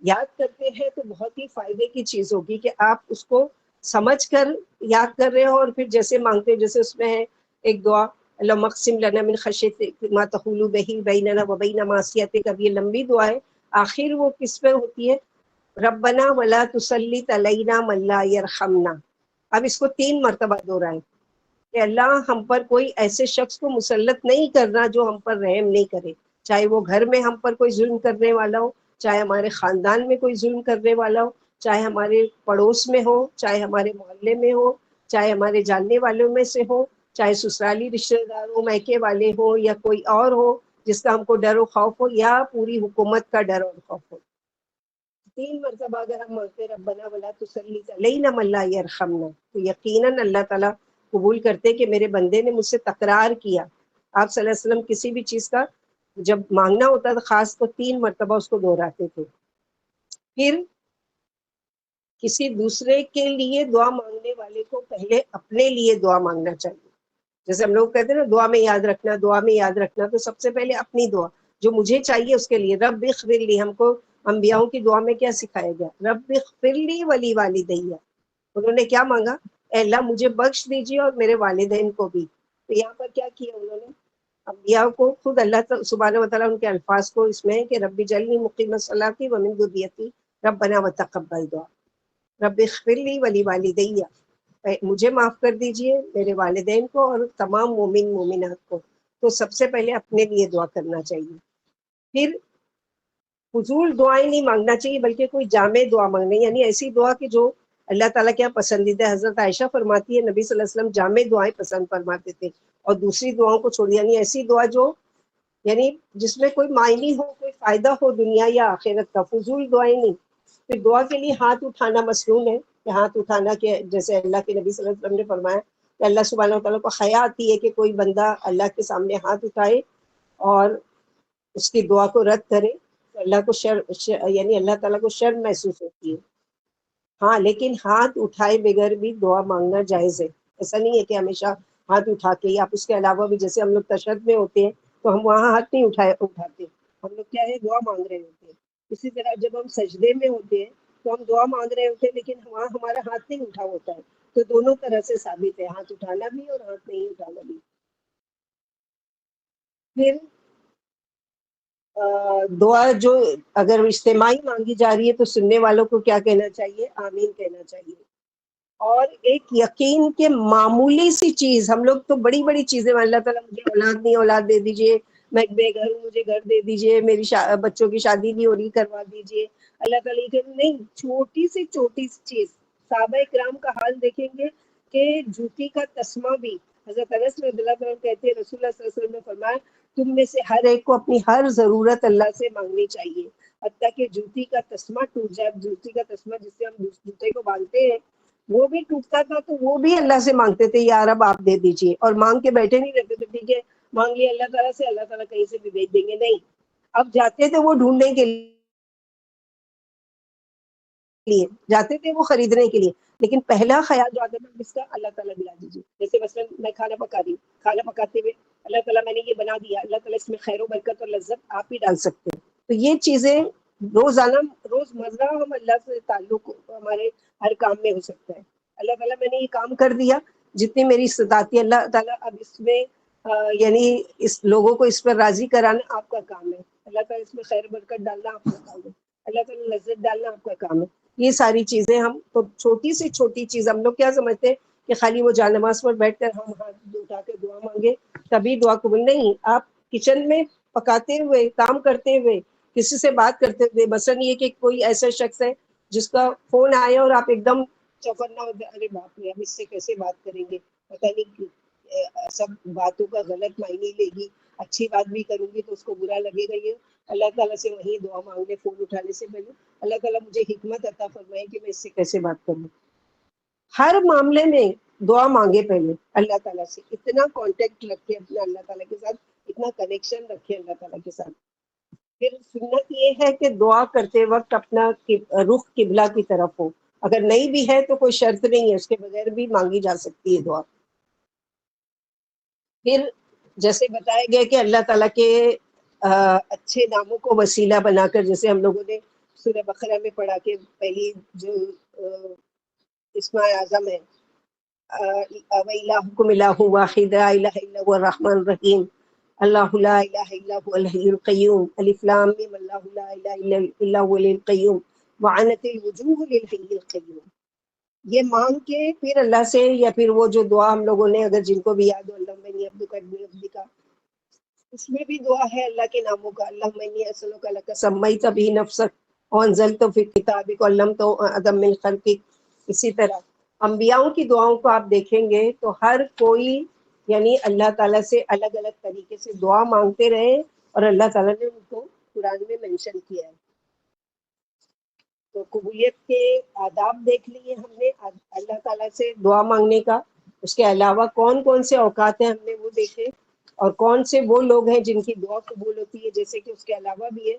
یاد کرتے ہیں تو بہت ہی فائدے کی چیز ہوگی کہ آپ اس کو سمجھ کر یاد کر رہے ہو، اور پھر جیسے مانگتے ہیں، جیسے اس میں ہے ایک دعا اللہم اقسم لنا من خشیتک ما تحول بہ بیننا وبین معصیتک، اب یہ لمبی دعا ہے، آخر وہ کس پہ ہوتی ہے، ربنا ولا تسلط علینا من لا یرحمنا۔ اب اس کو 3 مرتبہ دہرائیں کہ اللہ ہم پر کوئی ایسے شخص کو مسلط نہیں کرنا جو ہم پر رحم نہیں کرے، چاہے وہ گھر میں ہم پر کوئی ظلم کرنے والا ہو، چاہے ہمارے خاندان میں کوئی ظلم کرنے والا ہو، چاہے ہمارے پڑوس میں ہو، چاہے ہمارے محلے میں ہو، چاہے ہمارے جاننے والوں میں سے ہو، چاہے سسرالی رشتہ دار ہو، میکے والے ہو، یا کوئی اور ہو جس کا ہم کو ڈر و خوف ہو، یا پوری حکومت کا ڈر اور خوف ہو۔ 3 مرتبہ اگر ہم مانگتے ربنا ولا تسلط علینا من لا یرحمنا، تو یقیناً اللہ تعالیٰ قبول کرتے کہ میرے بندے نے مجھ سے تکرار کیا۔ آپ صلی اللہ علیہ وسلم کسی بھی چیز کا جب مانگنا ہوتا تھا خاص تو 3 مرتبہ اس کو دہراتے تھے۔ پھر کسی دوسرے کے لیے دعا مانگنے والے کو پہلے اپنے لیے دعا مانگنا چاہیے، جیسے ہم لوگ کہتے ہیں نا دعا میں یاد رکھنا، دعا میں یاد رکھنا، تو سب سے پہلے اپنی دعا جو مجھے چاہیے اس کے لیے، رب اغفر لی، ہم کو انبیاؤں کی دعا میں کیا سکھایا گیا، رب اغفر لی ولی والدیہ، انہوں نے کیا مانگا، اے اللہ مجھے بخش دیجیے اور میرے والدین کو بھی۔ تو یہاں پر کیا کیا انہوں نے، انبیاء کو خود اللہ سبحانہ و تعالیٰ ان کے الفاظ کو اس میں ہے کہ رب اجعلنی مقیم الصلاۃ ومن ذریتی ربنا وتقبل دعا، رب اغفر لی ولی والدیہ، مجھے معاف کر دیجئے، میرے والدین کو اور تمام مومن مومنات کو۔ تو سب سے پہلے اپنے لیے دعا کرنا چاہیے۔ پھر فضول دعائیں نہیں مانگنا چاہیے بلکہ کوئی جامع دعا مانگنا، یعنی ایسی دعا کہ جو اللہ تعالیٰ کیا پسندیدہ۔ حضرت عائشہ فرماتی ہے نبی صلی اللہ علیہ وسلم جامع دعائیں پسند فرماتے تھے اور دوسری دعاؤں کو چھوڑ، یعنی ایسی دعا جو یعنی جس میں کوئی معنی ہو، کوئی فائدہ ہو دنیا یا آخرت کا، فضول دعائیں نہیں۔ پھر دعا کے لیے ہاتھ اٹھانا مسنون ہے، کہ ہاتھ اٹھانا کے جیسے اللہ کے نبی صلی اللہ علیہ وسلم نے فرمایا کہ اللہ سبحانہ وتعالیٰ کو حیا آتی ہے کہ کوئی بندہ اللہ کے سامنے ہاتھ اٹھائے اور اس کی دعا کو رد کرے، تو اللہ کو یعنی اللہ تعالیٰ کو شرم محسوس ہوتی ہے۔ ہاں لیکن ہاتھ اٹھائے بغیر بھی دعا مانگنا جائز ہے، ایسا نہیں ہے کہ ہمیشہ ہاتھ اٹھا کے ہی، آپ اس کے علاوہ بھی جیسے ہم لوگ تشہد میں ہوتے ہیں تو ہم وہاں ہاتھ نہیں اٹھاتے، ہم لوگ کیا ہے دعا مانگ رہے ہوتے ہیں۔ اسی طرح جب ہم سجدے میں ہوتے ہیں تو ہم دعا مانگ رہے ہوتے ہیں لیکن وہاں ہمارا ہاتھ نہیں اٹھا ہوتا ہے، تو دونوں طرح سے ثابت ہے، ہاتھ اٹھانا بھی اور ہاتھ نہیں اٹھانا بھی۔ پھر دعا جو اگر اجتماعی مانگی جا رہی ہے تو سننے والوں کو کیا کہنا چاہیے، آمین کہنا چاہیے۔ اور ایک یقین کے معمولی سی چیز، ہم لوگ تو بڑی بڑی چیزیں، اللہ تعالیٰ مجھے اولاد نہیں، اولاد دے دیجئے، میں بے گھر ہوں مجھے گھر دے دیجئے، میری بچوں کی شادی نہیں ہو رہی کروا دیجئے، اللہ تعالیٰ کہ نہیں، چھوٹی سی چیز۔ صحابہ کرام کا حال دیکھیں گے کہ جوتی کا تسمہ بھی، حضرت انس رضی اللہ عنہ کہتے ہیں رسول اللہ صلی اللہ علیہ وسلم نے فرمایا تم میں سے ہر ایک کو اپنی ہر ضرورت اللہ سے مانگنی چاہیے، حتیٰ کہ جوتی کا تسمہ ٹوٹ جائے، جوتی کا تسمہ جس سے ہم جوتے کو باندھتے ہیں وہ بھی ٹوٹتا تھا تو وہ بھی اللہ سے مانگتے تھے، یا رب آپ دے دیجیے، اور مانگ کے بیٹھے نہیں رہتے تھے ٹھیک ہے مانگ لیا اللہ تعالیٰ سے، اللہ تعالیٰ کہیں سے بھی بھیج دیں گے، نہیں، اب جاتے تھے وہ ڈھونڈنے کے لیے، جاتے تھے وہ خریدنے کے لیے، لیکن پہلا خیال جو آتا تھا جس کا اللہ تعالیٰ دلا دیجیے. جیسے مثلا میں کھانا پکا رہی ہوں، کھانا پکاتے ہوئے اللہ تعالیٰ میں نے یہ بنا دیا، اللہ تعالیٰ اس میں خیر و برکت اور لذت آپ ہی ڈال سکتے ہیں. تو یہ چیزیں روزانہ روز مرہ ہم اللہ سے تعلق ہمارے ہر کام میں ہو سکتا ہے. اللہ تعالیٰ میں نے یہ کام کر دیا، جتنی میری استطاعت ہے اللہ تعالیٰ اب اس میں یعنی اس لوگوں کو اس پر راضی کرانا آپ کا کام ہے، اللہ تعالیٰ اس میں خیر برکت ڈالنا آپ کا کام ہے، اللہ تعالیٰ لذت ڈالنا آپ کا کام ہے. یہ ساری چیزیں ہم تو چھوٹی سے چھوٹی چیز ہم لوگ کیا سمجھتے ہیں کہ خالی وہ جان نماز پر بیٹھ کر ہم ہاتھ اٹھا کے دعا مانگے تبھی دعا قبول، نہیں، آپ کچن میں پکاتے ہوئے کام کرتے ہوئے کسی سے بات کرتے ہوئے، مثلاً یہ کہ کوئی ایسا شخص ہے جس کا فون آیا اور آپ ایک دم چوکنا ہو جائے، ارے باپ رے اب اس سے کیسے بات کریں گے، پتہ نہیں سب باتوں کا غلط معنی لے گی، اچھی بات بھی کروں گی تو اس کو برا لگے گا. یہ اللہ تعالیٰ سے وہی دعا مانگنے فون اٹھانے سے پہلے اللہ تعالیٰ مجھے حکمت عطا فرمائے کہ میں اس سے کیسے بات کروں. ہر معاملے میں دعا مانگے پہلے اللہ تعالیٰ سے، اتنا کانٹیکٹ رکھے اپنا اللہ تعالیٰ کے ساتھ، اتنا کنیکشن رکھے اللہ تعالیٰ کے ساتھ. پھر سنت یہ ہے کہ دعا کرتے وقت اپنا رخ قبلہ کی طرف ہو، اگر نہیں بھی ہے تو کوئی شرط نہیں ہے، اس کے بغیر بھی مانگی جا سکتی ہے دعا. پھر جیسے بتایا گیا کہ اللہ تعالیٰ کے اچھے ناموں کو وسیلہ بنا کر، جیسے ہم لوگوں نے سورہ بقرہ میں پڑھا کہ پہلی جو اسم اعظم ہے وَإِلَٰهُكُمْ إِلَٰهٌ وَاحِدٌ لَا إِلَٰهَ إِلَّا هُوَ الرَّحْمَٰنُ الرَّحِيمُ اللَّهُ لَا إِلَٰهَ إِلَّا هُوَ الْحَيُّ الْقَيُّومُ أَلِف لام میم اللَّهُ لَا إِلَٰهَ إِلَّا هُوَ الْحَيُّ الْقَيُّومُ وَعَنَتِ الْوُجُوهُ لِلْحَيِّ الْقَيُّومِ. یہ مانگ کے پھر اللہ سے، یا پھر وہ جو دعا ہم لوگوں نے اگر جن کو بھی یاد ہو، اللہم انی عبدک ابن عبدک، اس میں بھی دعا ہے اللہ کے ناموں کا، اللہم انی اسألک لک سمیت بہ نفسک وانزلت فی کتابک وعلمت آدم من خلقک. اسی طرح انبیاؤں کی دعاؤں کو آپ دیکھیں گے تو ہر کوئی یعنی اللہ تعالیٰ سے الگ الگ طریقے سے دعا مانگتے رہے، اور اللہ تعالیٰ نے ان کو قرآن میں مینشن کیا ہے. تو قبولیت کے آداب دیکھ لیے ہم نے اللہ تعالیٰ سے دعا مانگنے کا. اس کے علاوہ کون کون سے اوقات ہیں ہم نے وہ دیکھے، اور کون سے وہ لوگ ہیں جن کی دعا قبول ہوتی ہے. جیسے کہ اس کے علاوہ بھی ہے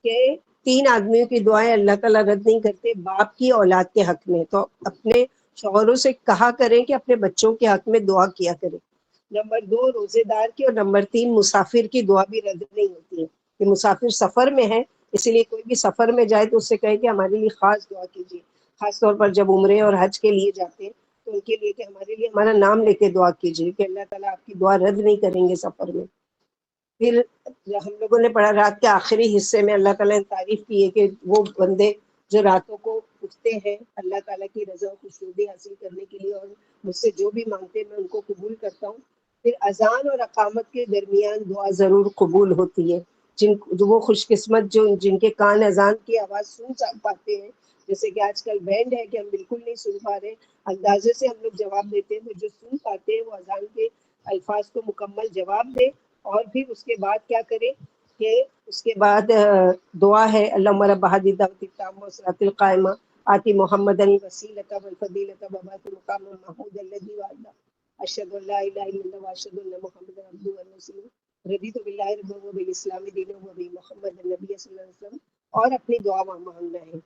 کہ 3 آدمیوں کی دعائیں اللہ تعالیٰ رد نہیں کرتے باپ کی اولاد کے حق میں. تو اپنے شوہروں سے کہا کریں کہ اپنے بچوں کے حق میں دعا کیا کریں. نمبر 2 روزے دار کی، اور نمبر 3 مسافر کی دعا بھی رد نہیں ہوتی ہے کہ مسافر سفر میں ہے، اسی لیے کوئی بھی سفر میں جائے تو اس سے کہے کہ ہمارے لیے خاص دعا کیجیے. خاص طور پر جب عمرے اور حج کے لیے جاتے ہیں تو ان کے لیے کہ ہمارے لیے ہمارا نام لے کے دعا کیجیے کہ اللہ تعالیٰ آپ کی دعا رد نہیں کریں گے سفر میں. پھر ہم لوگوں نے پڑھا رات کے آخری حصے میں اللہ تعالیٰ نے تعریف کی ہے کہ وہ بندے جو راتوں کو اٹھتے ہیں اللہ تعالیٰ کی رضا و خوشنودی حاصل کرنے کے لیے، اور مجھ سے جو بھی مانگتے ہیں میں ان کو قبول کرتا ہوں. پھر اذان اور اقامت کے درمیان دعا ضرور قبول ہوتی ہے. جو وہ خوش قسمت جن کے کان اذان کی آواز سن پاتے ہیں، جیسے کہ آج کل بینڈ ہے کہ ہم بالکل نہیں سن پا رہے، اندازے سے ہم لوگ جواب دیتے ہیں، تو جو سن پاتے ہیں وہ اذان کے الفاظ کو مکمل جواب دے. اور پھر اس کے بعد کیا کرے کہ اس کے بعد دعا ہے اللہم رب هذه الدعوة التامة والصلاة القائمة آت محمدا الوسیلة والفضیلة وبعثه مقاما محمودا الذی وعدہ اشهد ان لا الہ الا اللہ واشهد ان محمدا عبدہ ورسولہ رضیت باللہ ربا وبالاسلام دینا وبمحمد النبی صلی اللہ علیہ وسلم. اور اپنی دعا مانگنا ہے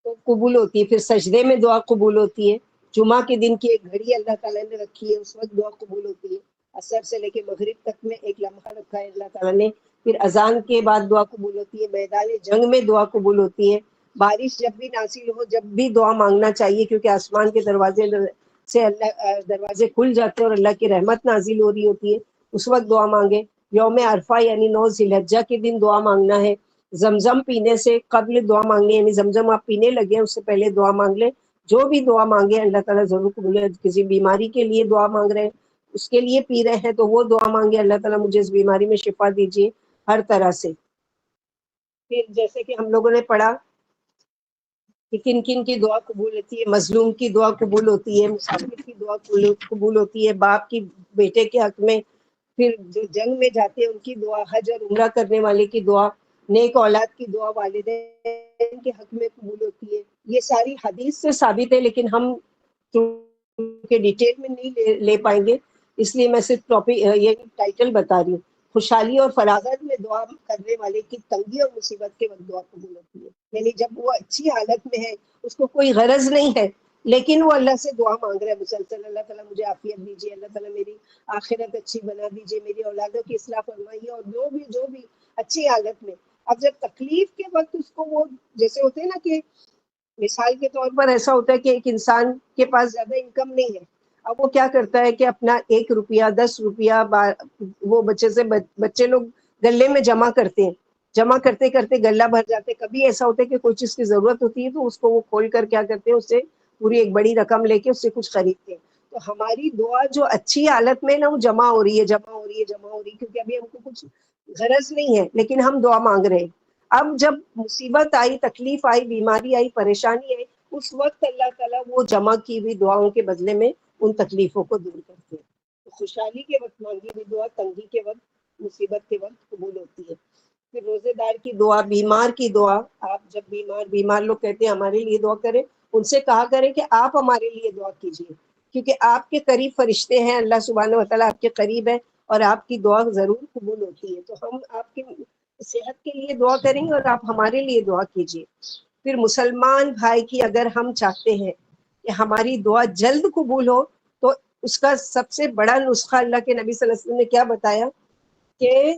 تو قبول ہوتی ہے. پھر سجدے میں دعا قبول ہوتی ہے. جمعہ کے دن کی ایک گھڑی اللہ تعالیٰ نے رکھی ہے، اس وقت دعا قبول ہوتی ہے. عصر سے لے کے مغرب تک میں ایک لمحہ رکھا ہے اللہ تعالیٰ نے. پھر اذان کے بعد دعا قبول ہوتی ہے. میدان جنگ میں دعا قبول ہوتی ہے. بارش جب بھی نازل ہو جب بھی دعا مانگنا چاہیے، کیونکہ آسمان کے دروازے سے اللہ دروازے کھل جاتے ہیں اور اللہ کی رحمت نازل ہو رہی ہوتی ہے، اس وقت دعا مانگے. یوم عرفہ یعنی 9 ذی الحجہ کے دن دعا مانگنا ہے. زمزم پینے سے قبل دعا مانگنی، یعنی زمزم آپ پینے لگے اس سے پہلے دعا مانگ لیں. جو بھی دعا مانگے اللہ تعالیٰ ضرور قبول ہے. کسی بیماری کے لیے دعا مانگ رہے ہیں، اس کے لیے پی رہے ہیں تو وہ دعا مانگے اللہ تعالیٰ مجھے اس بیماری میں شفا دیجیے ہر طرح سے. پھر جیسے کہ ہم لوگوں نے پڑھا کہ کن کن کی دعا قبول ہوتی ہے. مظلوم کی دعا قبول ہوتی ہے، مسافر کی دعا قبول ہوتی ہے، باپ کی بیٹے کے حق میں پھر جو جنگ میں جاتے ہیں ان کی دعا، حج اور عمرہ کرنے والے کی دعا، نیک اولاد کی دعا والدین کے حق میں قبول ہوتی ہے. یہ ساری حدیث سے ثابت ہے، لیکن ہم کے ڈیٹیل میں نہیں لے پائیں گے، اس لیے میں صرف ٹاپک یہ ٹائٹل بتا رہی ہوں. خوشحالی اور فراغت میں دعا کرنے والے کی تنگی اور مصیبت کے وقت دعا قبول ہوتی ہے. یعنی جب وہ اچھی حالت میں ہے، اس کو کوئی غرض نہیں ہے، لیکن وہ اللہ سے دعا مانگ رہا ہے مسلسل، اللہ تعالیٰ مجھے عافیت دیجیے، اللہ تعالیٰ میری آخرت اچھی بنا دیجیے، میری اولادوں کی اصلاح فرمائیے، اور جو بھی اچھی حالت میں. اب جب تکلیف کے وقت اس کو وہ جیسے ہوتے ہیں نا کہ مثال کے طور پر ایسا ہوتا ہے کہ ایک انسان کے پاس زیادہ انکم نہیں ہے، اب وہ کیا کرتا ہے کہ اپنا 1 روپیہ 10 روپیہ وہ بچے لوگ گلے میں جمع کرتے ہیں، جمع کرتے کرتے گلہ بھر جاتے. کبھی ایسا ہوتا ہے کہ کوئی چیز کی ضرورت ہوتی ہے تو اس کو وہ کھول کر کیا کرتے ہیں، اس سے پوری ایک بڑی رقم لے کے اس سے کچھ خریدتے ہیں. تو ہماری دعا جو اچھی حالت میں نا وہ جمع ہو رہی ہے، کیونکہ ابھی ہم کو کچھ غرض نہیں ہے، لیکن ہم دعا مانگ رہے ہیں. اب جب مصیبت آئی، تکلیف آئی، بیماری آئی، پریشانی آئی، اس وقت اللہ تعالیٰ وہ جمع کی ہوئی دعاؤں کے بدلے میں ان تکلیفوں کو دور کرتے ہیں. تو خوشحالی کے وقت مانگی ہوئی دعا تنگی کے وقت، مصیبت کے وقت قبول ہوتی ہے. پھر روزے دار کی دعا، بیمار کی دعا. آپ جب بیمار لوگ کہتے ہیں ہمارے لیے دعا کریں، ان سے کہا کریں کہ آپ ہمارے لیے دعا کیجیے، کیونکہ آپ کے قریب فرشتے ہیں، اللہ سبحانہ وتعالیٰ آپ کے قریب ہے اور آپ کی دعا ضرور قبول ہوتی ہے. تو ہم آپ کی صحت کے لیے دعا کریں گے اور آپ ہمارے لیے دعا کیجیے. پھر مسلمان بھائی کی اگر ہم چاہتے ہیں کہ ہماری دعا جلد قبول ہو، تو اس کا سب سے بڑا نسخہ اللہ کے نبی صلی اللہ علیہ وسلم نے کیا بتایا کہ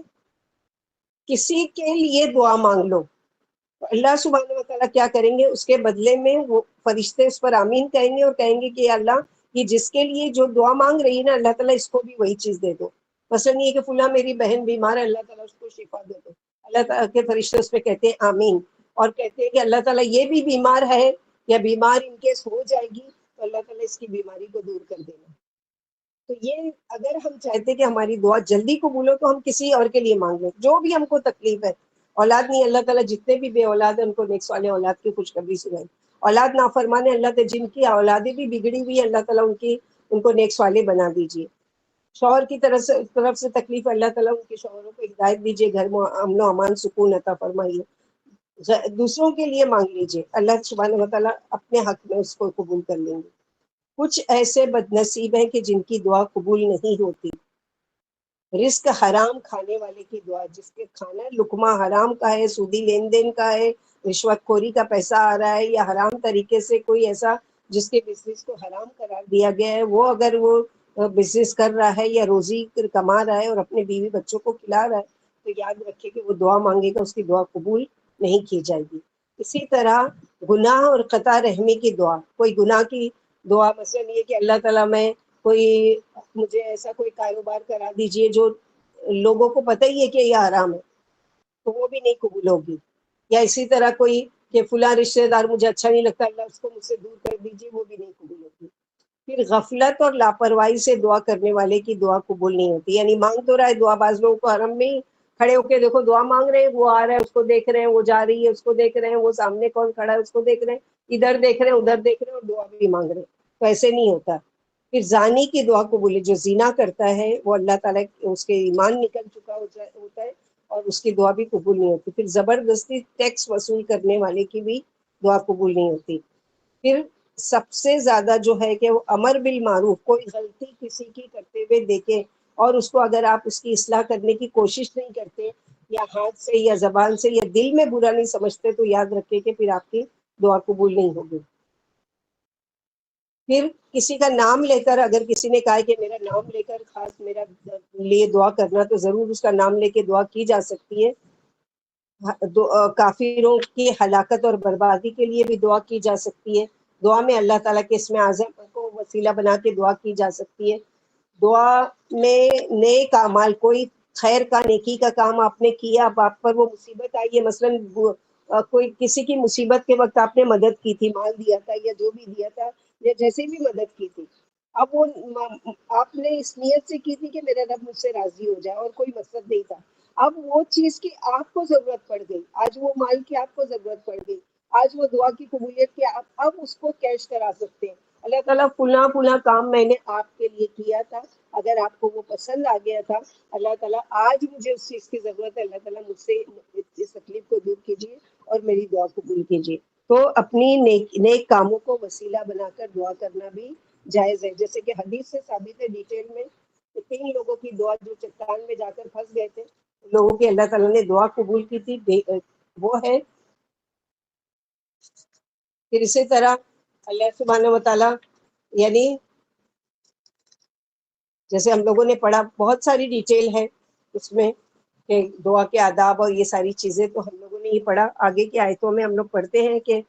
کسی کے لیے دعا مانگ لو، اللہ سبحانہ و تعالیٰ کیا کریں گے، اس کے بدلے میں وہ فرشتے اس پر آمین کہیں گے اور کہیں گے کہ یا اللہ، یہ جس کے لیے جو دعا مانگ رہی ہے نا، اللہ تعالیٰ اس کو بھی وہی چیز دے دو. مثلا یہ کہ فلاں میری بہن بیمار ہے، اللہ تعالیٰ اس کو شفا دے دو. اللہ تعالیٰ کے فرشتے اس پہ کہتے ہیں آمین، اور کہتے ہیں کہ اللہ تعالیٰ یہ بھی بیمار ہے یا بیمار ان کیس ہو جائے گی تو اللہ تعالیٰ اس کی بیماری کو دور کر دینا. تو یہ اگر ہم چاہتے کہ ہماری دعا جلدی قبول ہو تو ہم کسی اور کے لیے مانگ لیں، جو بھی ہم کو تکلیف ہے. اولاد نہیں، اللہ تعالیٰ جتنے بھی بے اولاد ہیں ان کو نیک صالح اولاد کی خوشخبری سنائے. اولاد نافرمانے اللہ کے جن کی اولادیں بھی بگڑی ہوئی ہے، اللہ تعالیٰ ان کو نیک صالح بنا دیجیے. شوہر کی طرف سے تکلیف، اللہ تعالیٰ ان کے شوہروں کو ہدایت دیجیے، گھر میں امن و امان سکون عطا فرمائیے. دوسروں کے لیے مانگ لیجیے، اللہ سبحانہ و تعالیٰ اپنے حق میں اس کو قبول کر لیں گے. کچھ ایسے بد نصیب ہیں کہ جن کی دعا قبول نہیں ہوتی. رزق حرام کھانے والے کی دعا، جس کے کھانا لقمہ حرام کا ہے، سودی لین دین کا ہے، رشوت خوری کا پیسہ آ رہا ہے، یا حرام طریقے سے کوئی ایسا جس کے بزنس کو حرام قرار دیا گیا ہے، وہ اگر وہ بزنس کر رہا ہے یا روزی کما رہا ہے اور اپنے بیوی بچوں کو کھلا رہا ہے، تو یاد رکھے کہ وہ دعا مانگے گا، اس کی دعا قبول نہیں کی جائے گی. اسی طرح گناہ اور قطع رحمی کی دعا، کوئی گناہ کی دعا، مثلا یہ کہ اللہ تعالیٰ میں مجھے ایسا کوئی کاروبار کرا دیجئے جو لوگوں کو پتہ ہی ہے کہ یہ حرام ہے، تو وہ بھی نہیں قبول ہوگی. یا اسی طرح کوئی کہ فلاں رشتہ دار مجھے اچھا نہیں لگتا، اللہ اس کو مجھ سے دور کر دیجیے، وہ بھی نہیں قبول ہوگی. پھر غفلت اور لاپرواہی سے دعا کرنے والے کی دعا قبول نہیں ہوتی. یعنی مانگ تو رہا ہے دعا، بعض لوگوں کو حرم میں ہی کھڑے ہو کے دیکھو دعا مانگ رہے ہیں، وہ آ رہا ہے اس کو دیکھ رہے ہیں، وہ جا رہی ہے اس کو دیکھ رہے ہیں، وہ سامنے کون کھڑا ہے اس کو دیکھ رہے ہیں، ادھر دیکھ رہے ہیں ادھر دیکھ رہے ہیں، اور دعا بھی مانگ رہے ہیں. تو ایسے نہیں ہوتا. پھر زانی کی دعا قبول ہے، جو زنا کرتا ہے وہ اللہ تعالیٰ اس کے ایمان نکل چکا ہوتا ہے اور اس کی دعا بھی قبول نہیں ہوتی. پھر زبردستی ٹیکس وصول کرنے والے کی بھی دعا قبول نہیں ہوتی. پھر سب سے زیادہ جو ہے کہ وہ امر بالمعروف، کوئی غلطی کسی کی کرتے ہوئے دیکھے اور اس کو اگر آپ اس کی اصلاح کرنے کی کوشش نہیں کرتے، یا ہاتھ سے یا زبان سے یا دل میں برا نہیں سمجھتے، تو یاد رکھے کہ پھر آپ کی دعا قبول نہیں ہوگی. پھر کسی کا نام لے کر، اگر کسی نے کہا کہ میرا نام لے کر خاص میرا لیے دعا کرنا، تو ضرور اس کا نام لے کے دعا کی جا سکتی ہے. کافروں کی ہلاکت اور بربادی کے لیے بھی دعا کی جا سکتی ہے. دعا میں اللہ تعالیٰ کے اسم اعظم کو وسیلہ بنا کے دعا کی جا سکتی ہے. دعا میں نیک اعمال، کوئی خیر کا نیکی کا کام آپ نے کیا، اب آپ پر وہ مصیبت آئی ہے، مثلا کوئی کسی کی مصیبت کے وقت آپ نے مدد کی تھی، مال دیا تھا یا جو بھی دیا تھا یا جیسے بھی مدد کی تھی، اب وہ آپ نے اس نیت سے کی تھی کہ میرا رب مجھ سے راضی ہو جائے اور کوئی مقصد نہیں تھا. اب وہ چیز کی آپ کو ضرورت پڑ گئی، آج وہ مال کی آپ کو ضرورت پڑ گئی، آج وہ دعا کی قبولیت کی اب اس کو کیش کرا سکتے ہیں، اللہ تعالیٰ فلاں کام میں نے آپ کے لیے کیا تھا، اگر آپ کو وہ پسند آ گیا تھا، اللہ تعالیٰ آج مجھے اس چیز کی ضرورت ہے، اللہ تعالیٰ مجھ سے اس تکلیف کو دور کیجیے اور میری دعا قبول کیجیے. تو اپنی نیک کاموں کو وسیلہ بنا کر دعا کرنا بھی جائز ہے. جیسے کہ حدیث سے ثابت ہے ڈیٹیل میں کہ 3 لوگوں کی دعا جو چٹان میں جا کر پھنس گئے تھے، لوگوں کی اللہ تعالیٰ نے دعا قبول کی تھی. وہ ہے پھر اسی طرح اللہ سبحانہ و تعالیٰ، یعنی جیسے ہم لوگوں نے پڑھا، بہت ساری ڈیٹیل ہے اس میں کہ دعا کے آداب اور یہ ساری چیزیں تو ہم لوگوں نے یہ پڑھا. آگے کی آیتوں میں ہم لوگ پڑھتے ہیں کہ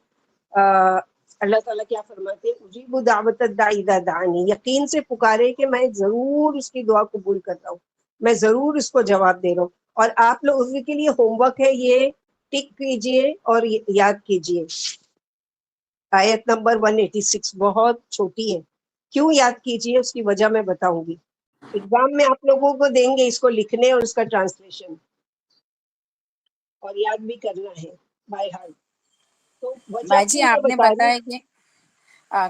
اللہ تعالیٰ کیا فرماتے ہیں، اجیب دعوت الداعی اذا دعانی، یقین سے پکارے کہ میں ضرور اس کی دعا قبول کرتا ہوں، میں ضرور اس کو جواب دے رہا ہوں. اور آپ لوگ اس کے لیے ہوم ورک ہے، یہ ٹک کیجئے اور یاد کیجئے. آیت نمبر 186 بہت چھوٹی ہے. کیوں یاد کیجئے اس کی وجہ میں بتاؤں گی. ایگزام میں آپ لوگوں کو دیں گے اس کو لکھنے اور اس کا ٹرانسلیشن، اور یاد بھی کرنا ہے بائی ہارٹ. تو وجہ بھائی جی میں آپ نے بتا رہی بتایا کہ جی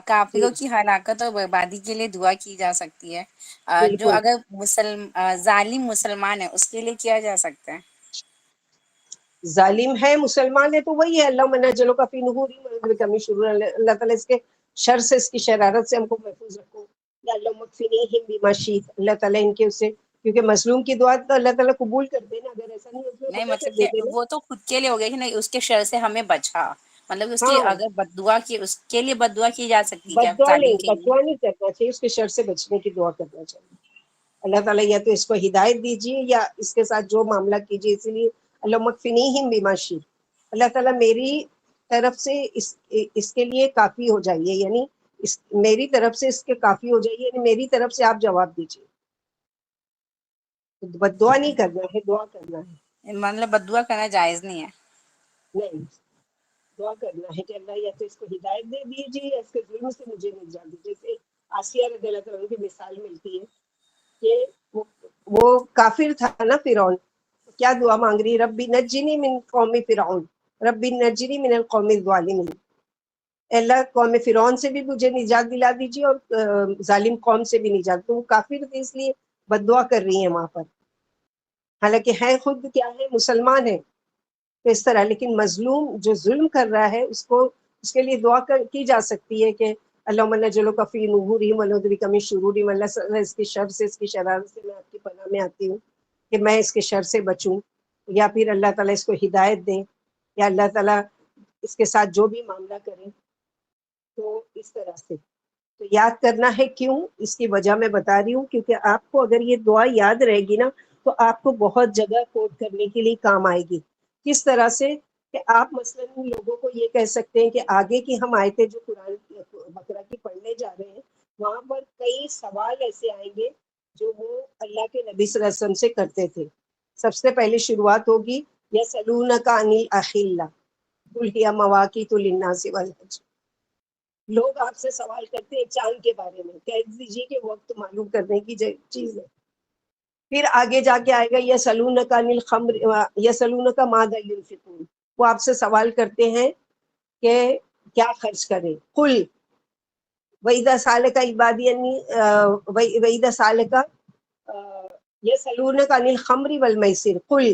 کافروں کی ہلاکت اور بربادی کے لیے دعا کی جا سکتی ہے، جو بالکل. اگر ظالم مسلمان ہے اس کے لیے کیا جا سکتا ہے؟ ظالم ہے مسلمان ہے تو وہی ہے، اللہ من جلو کا فی نحوری کمی شروع. اللہ تعالیٰ اس کے شر سے، اس کی شرارت سے ہم کو محفوظ رکھو. یا اللہ مکفینیہم بما شئت، اللہ تعالیٰ ان کے اسے، کیونکہ مظلوم کی دعا تو اللہ تعالیٰ قبول کرتے نا، اگر ایسا نہیں ہوتا تو نہیں منع کر مطلب کہ دیتے نا. وہ تو خود کے لیے ہو گیا کہ نہیں اس کے شر سے ہمیں بچا، مطلب اس کی ہاں، اگر بد دعا کی اس کے لیے بد دعا کی جا سکتی کیا بد دعا ظالم نہیں، کے بد لیے؟ دعا نہیں کرنا چاہیے، اس کے شر سے بچنے کی دعا کرنا چاہیے. اللہ تعالیٰ یا تو اس کو ہدایت دیجیے یا اس کے ساتھ جو معاملہ کیجیے. اسی لیے اللہ مکفینیہم بما شئت، اللہ تعالیٰ میری طرف سے اس کے لیے کافی ہو جائیے، یعنی میری طرف سے اس کے کافی ہو جائیے، یعنی میری طرف سے آپ جواب دیجیے. بد دعا نہیں کرنا ہے، دعا کرنا ہے. مطلب بد دعا کرنا جائز نہیں ہے؟ نہیں، دعا کرنا ہے کہ اللہ یا تو اس کو ہدایت دے دیجیے یا اس کے ظلم سے مجھے نجات دیجیے. جیسے آسیہ رضی اللہ تعالیٰ کی مثال ملتی ہے کہ وہ کافر تھا نا فرعون، کیا دعا مانگ رہی، ربی نجنی من قوم فرعون، ربی نجنی من القوم الظالمین. اللہ قوم فرعون سے بھی مجھے نجات دلا دیجیے اور ظالم قوم سے بھی نجات. تو وہ کافر تھے اس لیے بد دعا کر رہی ہیں وہاں پر، حالانکہ ہے خود کیا ہے، مسلمان ہے. تو اس طرح لیکن مظلوم جو ظلم کر رہا ہے اس کو، اس کے لیے دعا کی جا سکتی ہے کہ اللہم نجلک فی نحورہم ونعوذ بک من شرورہم، اللہ اس کی شر سے، اس کی شرارت سے میں آپ کی پناہ میں آتی ہوں کہ میں اس کے شر سے بچوں. یا پھر اللہ تعالیٰ اس کو ہدایت دیں، یا اللہ تعالیٰ اس کے ساتھ جو بھی معاملہ کریں. تو اس طرح سے تو یاد کرنا ہے. کیوں؟ اس کی وجہ میں بتا رہی ہوں، کیونکہ آپ کو اگر یہ دعا یاد رہے گی نا تو آپ کو بہت جگہ کوٹ کرنے کے لیے کام آئے گی. کس طرح سے کہ آپ مثلاً لوگوں کو یہ کہہ سکتے ہیں کہ آگے کی ہم آیتیں جو قرآن بقرہ کی پڑھنے جا رہے ہیں وہاں پر کئی سوال ایسے آئیں گے جو وہ اللہ کے نبی صلی اللہ علیہ وسلم سے کرتے تھے. سب سے پہلے شروعات ہوگی یسألونک عن الأخلة قل هي مواقیت للناس والحج. لوگ آپ سے سوال کرتے ہیں چاند کے بارے میں، کہہ دیجیے کہ وقت معلوم کرنے کی چیز ہے. پھر آگے جا کے آئے گا یسألونک عن الخمر یسألونک ماذا ينفقون، وہ آپ سے سوال کرتے ہیں کہ کیا خرچ کریں. قل وَإِذَا سَأَلَكَ عِبَادِي أَنِّي وَإِذَا سَأَلَكَ يَسْأَلُونَكَ عَنِ الْخَمْرِ وَالْمَيْسِرِ قُلْ.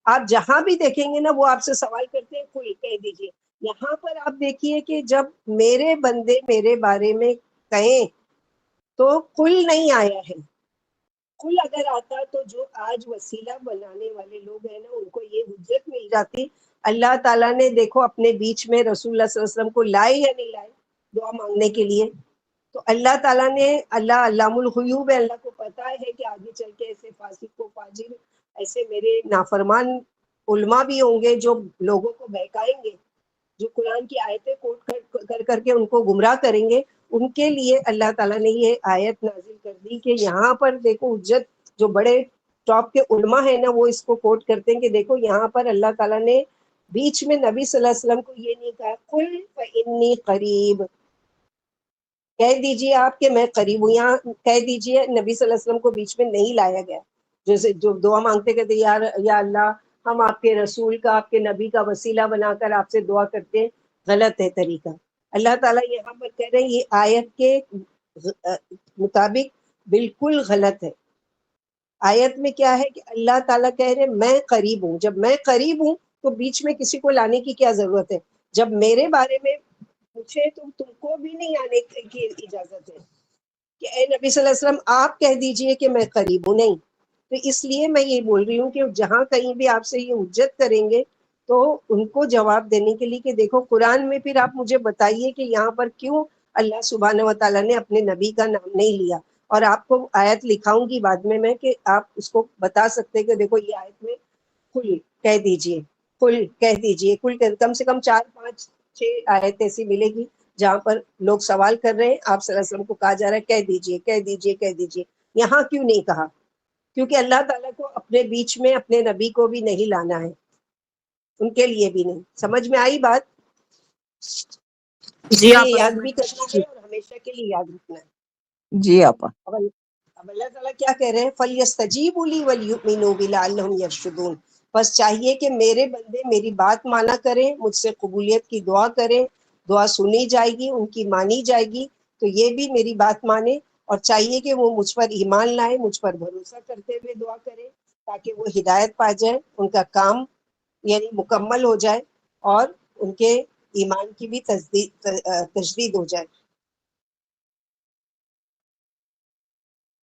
آپ جہاں بھی دیکھیں گے نا وہ آپ سے سوال کرتے ہیں قل، کہہ دیجئے. یہاں پر آپ دیکھیے کہ جب میرے بندے میرے بارے میں کہیں تو قل نہیں آیا ہے. قل اگر آتا تو جو آج وسیلہ بنانے والے لوگ ہیں نا ان کو یہ حجت مل جاتی. اللہ تعالیٰ نے دیکھو اپنے بیچ میں رسول اللہ صلی اللہ علیہ وسلم کو لائے یا نہیں لائے دعا مانگنے کے لیے. تو اللہ تعالیٰ نے، اللہ علام الغیوب ہے، اللہ کو پتا ہے کہ آگے چل کے ایسے فاسق و فاجر، ایسے میرے نافرمان علماء بھی ہوں گے جو لوگوں کو بہکائیں گے، جو قرآن کی آیتیں کوٹ کر کر کے ان کو گمراہ کریں گے. ان کے لیے اللہ تعالیٰ نے یہ آیت نازل کر دی کہ یہاں پر دیکھو حجت، جو بڑے ٹاپ کے علماء ہیں نا وہ اس کو کوٹ کرتے ہیں کہ دیکھو یہاں پر اللہ تعالیٰ نے بیچ میں نبی صلی اللہ علیہ وسلم کو یہ نہیں کہا قل فإنی قریب، کہہ دیجئے آپ کہ میں قریب ہوں. یہاں کہہ دیجئے نبی صلی اللہ علیہ وسلم کو بیچ میں نہیں لایا گیا. جیسے جو دعا مانگتے کہتے یا اللہ ہم آپ کے رسول کا، آپ کے نبی کا وسیلہ بنا کر آپ سے دعا کرتے ہیں، غلط ہے طریقہ. اللہ تعالیٰ یہاں پر کہہ رہے ہیں یہ آیت کے مطابق بالکل غلط ہے. آیت میں کیا ہے کہ اللہ تعالیٰ کہہ رہے ہیں میں قریب ہوں. جب میں قریب ہوں تو بیچ میں کسی کو لانے کی کیا ضرورت ہے؟ جب میرے بارے میں پوچھے تو تم کو بھی نہیں آنے کی اجازت ہے کہ اے نبی صلی اللہ علیہ وسلم آپ کہہ دیجئے کہ میں قریب ہوں. نہیں. تو اس لیے میں یہ بول رہی ہوں کہ جہاں کہیں بھی آپ سے یہ حجت کریں گے تو ان کو جواب دینے کے لیے کہ دیکھو قرآن میں پھر آپ مجھے بتائیے کہ یہاں پر کیوں اللہ سبحانہ و تعالیٰ نے اپنے نبی کا نام نہیں لیا. اور آپ کو آیت لکھاؤں گی بعد میں کہ آپ اس کو بتا سکتے کہ دیکھو یہ آیت میں کل کہہ دیجئے، کل کہہ دیجئے، کم سے کم 4 5 6 آیت ایسی ملے گی جہاں پر لوگ سوال کر رہے ہیں آپ صلی اللہ علیہ وسلم کو کہا جا رہا ہے کہہ دیجئے کہہ دیجئے کہہ دیجئے. یہاں کیوں نہیں کہا؟ کیونکہ اللہ تعالیٰ کو اپنے بیچ میں اپنے نبی کو بھی نہیں لانا ہے، ان کے لیے بھی نہیں. سمجھ میں آئی بات؟ اس جی لیے آپا یاد سمجھ بھی کرنا ہے اور ہمیشہ کے لیے یاد رکھنا ہے. جی آپا. اب اللہ تعالیٰ کیا کہہ رہے ہیں فَلْيَسْتَجِيبُوا لِي وَلْيُؤْمِنُوا بِي لَعَلَّهُمْ يَرْشُدُونَ. بس چاہیے کہ میرے بندے میری بات مانا کریں، مجھ سے قبولیت کی دعا کریں، دعا سنی جائے گی، ان کی مانی جائے گی. تو یہ بھی میری بات مانے اور چاہیے کہ وہ مجھ پر ایمان لائیں، مجھ پر بھروسہ کرتے ہوئے دعا کریں تاکہ وہ ہدایت پا جائیں، ان کا کام یعنی مکمل ہو جائے اور ان کے ایمان کی بھی تجدید ہو جائے.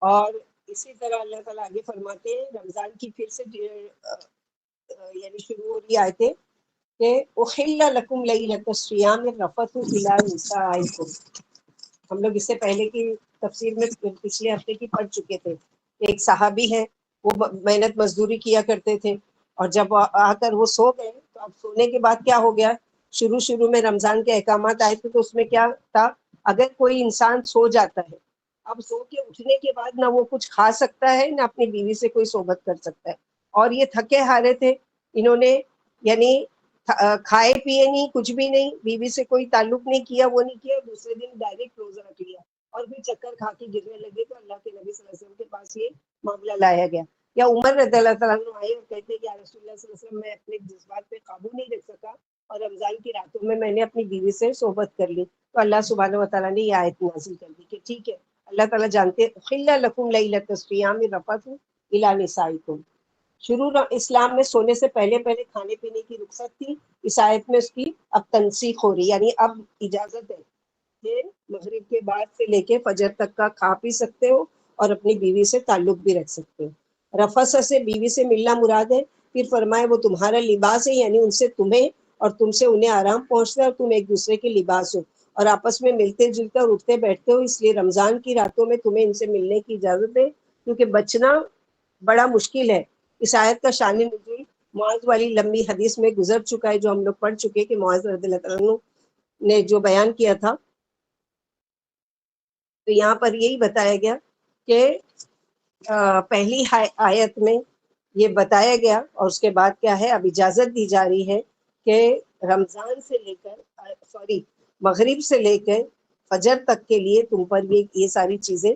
اور اسی طرح اللہ تعالیٰ آگے فرماتے ہیں رمضان کی پھر سے یعنی شروع ہو رہی آیتیں کہ احل لکم لیلۃ الصیام الرفث الی نسائکم. ہم لوگ اس سے پہلے کی تفسیر میں پچھلے ہفتے کی پڑھ چکے تھے. ایک صحابی ہے وہ محنت مزدوری کیا کرتے تھے اور جب آ کر وہ سو گئے تو اب سونے کے بعد کیا ہو گیا، شروع میں رمضان کے احکامات آئے تھے تو اس میں کیا تھا، اگر کوئی انسان سو جاتا ہے اب سو کے اٹھنے کے بعد نہ وہ کچھ کھا سکتا ہے نہ اپنی بیوی سے کوئی صحبت کر سکتا ہے. اور یہ تھکے ہارے تھے، انہوں نے یعنی کھائے پیے نہیں، کچھ بھی نہیں، بیوی سے کوئی تعلق نہیں کیا، وہ نہیں کیا. دوسرے دن ڈائریکٹ روزہ رکھ لیا اور پھر چکر کھا کے گرنے لگے تو اللہ کے نبی صلی اللہ علیہ وسلم کے پاس یہ معاملہ لایا گیا. یا عمر رضی اللہ تعالیٰ عنہ آئے اور کہتے ہیں کہ یا رسول اللہ صلی اللہ علیہ وسلم میں اپنے جذبات پہ قابو نہیں رکھ سکا اور رمضان کی راتوں میں نے اپنی بیوی سے صحبت کر لی. تو اللہ سبحانہ و تعالیٰ نے یہ آیت نازل کر دی کہ ٹھیک ہے اللہ تعالیٰ جانتے ہیں احل لکم لیلۃ الصیام الرفث الی نسائکم. شروع اسلام میں سونے سے پہلے کھانے پینے کی رخصت تھی. اس آیت میں اس کی اب تنسیخ ہو رہی، یعنی اب اجازت ہے کہ مغرب کے بعد سے لے کے فجر تک کا کھا پی سکتے ہو اور اپنی بیوی سے تعلق بھی رکھ سکتے ہو. رفث سے بیوی سے ملنا مراد ہے. پھر فرمائے وہ تمہارا لباس ہے، یعنی ان سے تمہیں اور تم سے انہیں آرام پہنچتا ہے اور تم ایک دوسرے کے لباس ہو اور آپس میں ملتے جلتے اور اٹھتے بیٹھتے ہو. اس لیے رمضان کی راتوں میں تمہیں ان سے ملنے کی اجازت ہے کیونکہ بچنا بڑا مشکل ہے. اس آیت کا شان نزول معاذ والی لمبی حدیث میں گزر چکا ہے جو ہم لوگ پڑھ چکے کہ معاذ رضی اللہ عنہ نے جو بیان کیا تھا. تو یہاں پر یہی بتایا گیا کہ پہلی آیت میں یہ بتایا گیا اور اس کے بعد کیا ہے اب اجازت دی جا رہی ہے کہ رمضان سے لے کر مغرب سے لے کر فجر تک کے لیے تم پر یہ ساری چیزیں،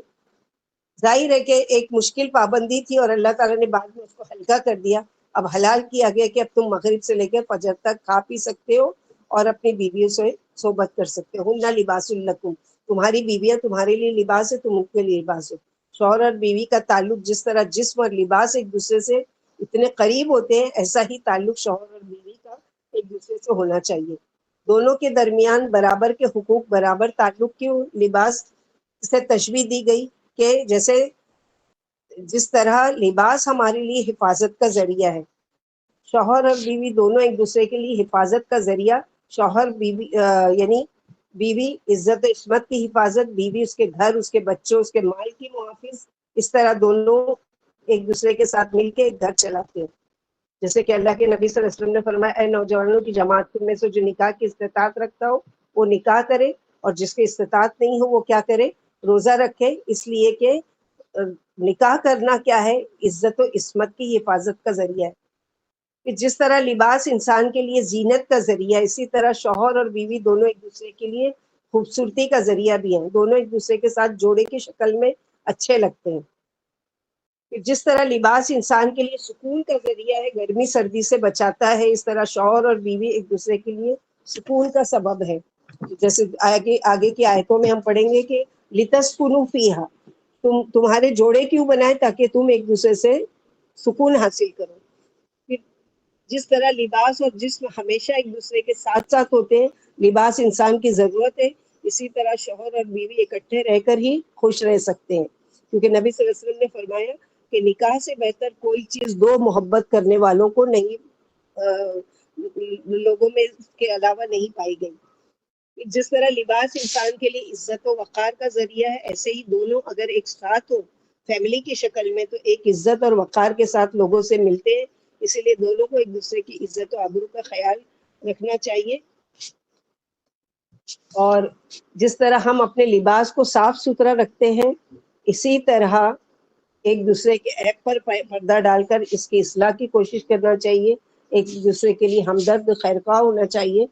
ظاہر ہے کہ ایک مشکل پابندی تھی اور اللہ تعالیٰ نے بعد میں اس کو ہلکا کر دیا. اب حلال کیا گیا کہ اب تم مغرب سے لے کر فجر تک کھا پی سکتے ہو اور اپنی بیویوں سے صحبت کر سکتے ہو. نہ لباس لکم، تمہاری بیویاں تمہارے لیے لباس ہے، تم ان کے لیے لباس ہو. شوہر اور بیوی کا تعلق جس طرح جسم اور لباس ایک دوسرے سے اتنے قریب ہوتے ہیں ایسا ہی تعلق شوہر اور بیوی کا ایک دوسرے سے ہونا چاہیے. دونوں کے درمیان برابر کے حقوق، برابر تعلق کی لباس سے تشبیہ دی گئی کہ جیسے جس طرح لباس ہمارے لیے حفاظت کا ذریعہ ہے، شوہر اور بیوی دونوں ایک دوسرے کے لیے حفاظت کا ذریعہ. شوہر بیوی یعنی بیوی عزت و عصمت کی حفاظت، بیوی اس کے گھر، اس کے بچوں، اس کے مال کی محافظ. اس طرح دونوں ایک دوسرے کے ساتھ مل کے ایک گھر چلاتے ہیں. جیسے کہ اللہ کے نبی صلی اللہ علیہ وسلم نے فرمایا اے نوجوانوں کی جماعت تم میں سے جو نکاح کی استطاعت رکھتا ہو وہ نکاح کرے اور جس کی استطاعت نہیں ہو وہ کیا کرے، روزہ رکھے. اس لیے کہ نکاح کرنا کیا ہے، عزت و عصمت کی حفاظت کا ذریعہ ہے. کہ جس طرح لباس انسان کے لیے زینت کا ذریعہ ہے اسی طرح شوہر اور بیوی دونوں ایک دوسرے کے لیے خوبصورتی کا ذریعہ بھی ہیں. دونوں ایک دوسرے کے ساتھ جوڑے کی شکل میں اچھے لگتے ہیں. جس طرح لباس انسان کے لیے سکون کا ذریعہ ہے، گرمی سردی سے بچاتا ہے، اس طرح شوہر اور بیوی ایک دوسرے کے لیے سکون کا سبب ہے. جیسے آگے کی آیتوں میں ہم پڑھیں گے کہ لتسکنوا فیہا، تمہارے جوڑے کیوں بنائے؟ تاکہ تم ایک دوسرے سے سکون حاصل کرو۔ پھر جس طرح لباس اور جسم ہمیشہ ایک دوسرے کے ساتھ ساتھ ہوتے ہیں، لباس انسان کی ضرورت ہے، اسی طرح شوہر اور بیوی اکٹھے رہ کر ہی خوش رہ سکتے ہیں، کیونکہ نبی صلی اللہ علیہ وسلم نے فرمایا کہ نکاح سے بہتر کوئی چیز دو محبت کرنے والوں کو نہیں لوگوں میں کے علاوہ نہیں پائی گئی۔ جس طرح لباس انسان کے لیے عزت و وقار کا ذریعہ ہے، ایسے ہی دونوں اگر ایک ساتھ ہو فیملی کی شکل میں تو ایک عزت اور وقار کے ساتھ لوگوں سے ملتے ہیں، اسی لیے دونوں کو ایک دوسرے کی عزت و آبرو کا خیال رکھنا چاہیے۔ اور جس طرح ہم اپنے لباس کو صاف ستھرا رکھتے ہیں، اسی طرح ایک دوسرے کے عیب پر پردہ ڈال کر اس کی اصلاح کی کوشش کرنا چاہیے، ایک دوسرے کے لیے ہمدرد خیرخواہ ہونا چاہیے۔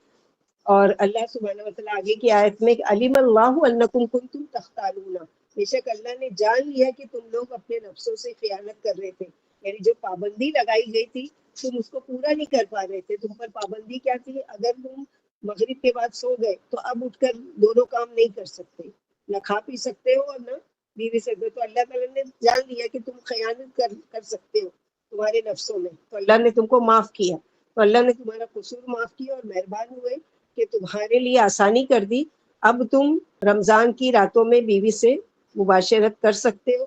اور اللہ سبحانہ وتعالیٰ آگے کی آیت میں علیم اللہ انکم کنتم تختالون، بے شک اللہ نے جان لیا کہ تم لوگ اپنے نفسوں سے خیانت کر رہے تھے، یعنی جو پابندی لگائی گئی تھی تم اس کو پورا نہیں کر پا رہے تھے۔ تم پر پابندی کیا تھی؟ اگر تم مغرب کے بعد سو گئے تو اب اٹھ کر دونوں کام نہیں کر سکتے، نہ کھا پی سکتے ہو اور نہ بیوی سکتے ہو۔ تو اللہ تعالیٰ نے جان لیا کہ تم خیانت کر سکتے ہو تمہارے نفسوں میں، تو اللہ نے تم کو معاف کیا، تو اللہ نے تمہارا قصور معاف کیا اور مہربان ہوئے کہ تمہارے لیے آسانی کر دی۔ اب تم رمضان کی راتوں میں بیوی سے مباشرت کر سکتے ہو۔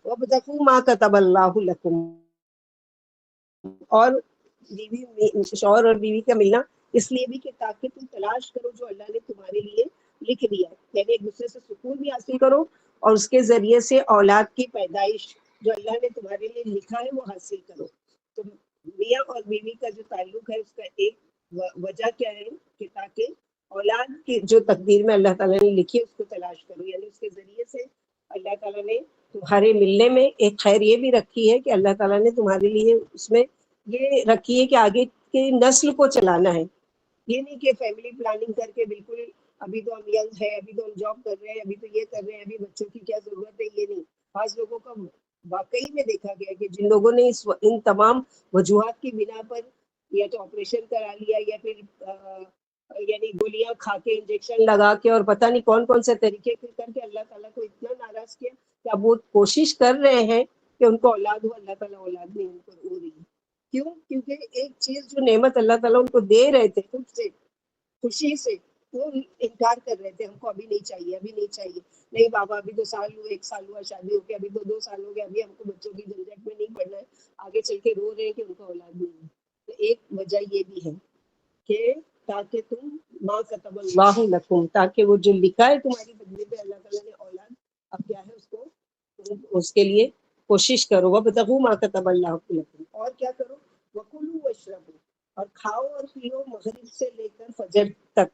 وَابْتَغُوا مَا كَتَبَ اللَّهُ لَكُمْ، اور شوہر اور بیوی کا ملنا اس لیے بھی کہ تاکہ تم تلاش کرو جو اللہ نے تمہارے لیے لکھ دیا ہے، یعنی ایک دوسرے سے سکون بھی حاصل کرو اور اس کے ذریعے سے اولاد کی پیدائش جو اللہ نے تمہارے لیے لکھا ہے وہ حاصل کرو۔ تو میاں اور بیوی کا جو تعلق ہے اس کا ایک وجہ کیا ہے کہ تاکہ اولاد کی جو تقدیر میں اللہ تعالیٰ نے لکھی ہے اس کو تلاش کرو، یعنی اس کے ذریعے سے اللہ تعالیٰ نے تمہارے ملنے میں ایک خیر یہ بھی رکھی ہے کہ اللہ تعالیٰ نے تمہارے لیے اس میں یہ رکھی ہے کہ آگے کی نسل کو چلانا ہے، یہ نہیں کہ فیملی پلاننگ کر کے بالکل ابھی تو ہم ینگ ہے، ابھی تو ہم جاب کر رہے ہیں، ابھی تو یہ کر رہے ہیں، ابھی بچوں کی کیا ضرورت ہے، یہ نہیں۔ بعض لوگوں کا واقعی میں دیکھا گیا کہ جن لوگوں نے ان تمام وجوہات کی بنا پر یا تو آپریشن کرا لیا یا پھر یعنی گولیاں کھا کے انجیکشن لگا کے اور پتہ نہیں کون کون سے طریقے کر کے اللہ تعالیٰ کو اتنا ناراض کیا کہ اب وہ کوشش کر رہے ہیں کہ ان کو اولاد ہو، اللہ تعالیٰ اولاد نہیں ان کو ہو رہی ہے۔ کیوں؟ کیونکہ ایک چیز جو نعمت اللہ تعالیٰ ان کو دے رہے تھے خود سے خوشی سے، وہ انکار کر رہے تھے، ہم کو ابھی نہیں چاہیے، ابھی نہیں چاہیے، نہیں بابا ابھی 2 سال ہوئے، 1 سال ہوا شادی ہو کے، ابھی تو 2 سال ہو گئے، ابھی ہم کو بچوں کی جھنجٹ میں نہیں پڑنا ہے، آگے چل کے رو رہے ہیں کہ ان کو اولاد نہیں ہے۔ تو ایک وجہ یہ بھی ہے کہ تاکہ تم ما کتب اللہ لکم، تاکہ وہ جو لکھا ہے تمہاری تقدیر پہ اللہ تعالیٰ نے اولاد اب کیا ہے اس کو تم اس کے لیے کوشش کرو۔ وابتغوا ما کتب اللہ لکم، اور کیا کرو؟ وکلوا واشربوا، اور کھاؤ اور پیو مغرب سے لے کر فجر تک،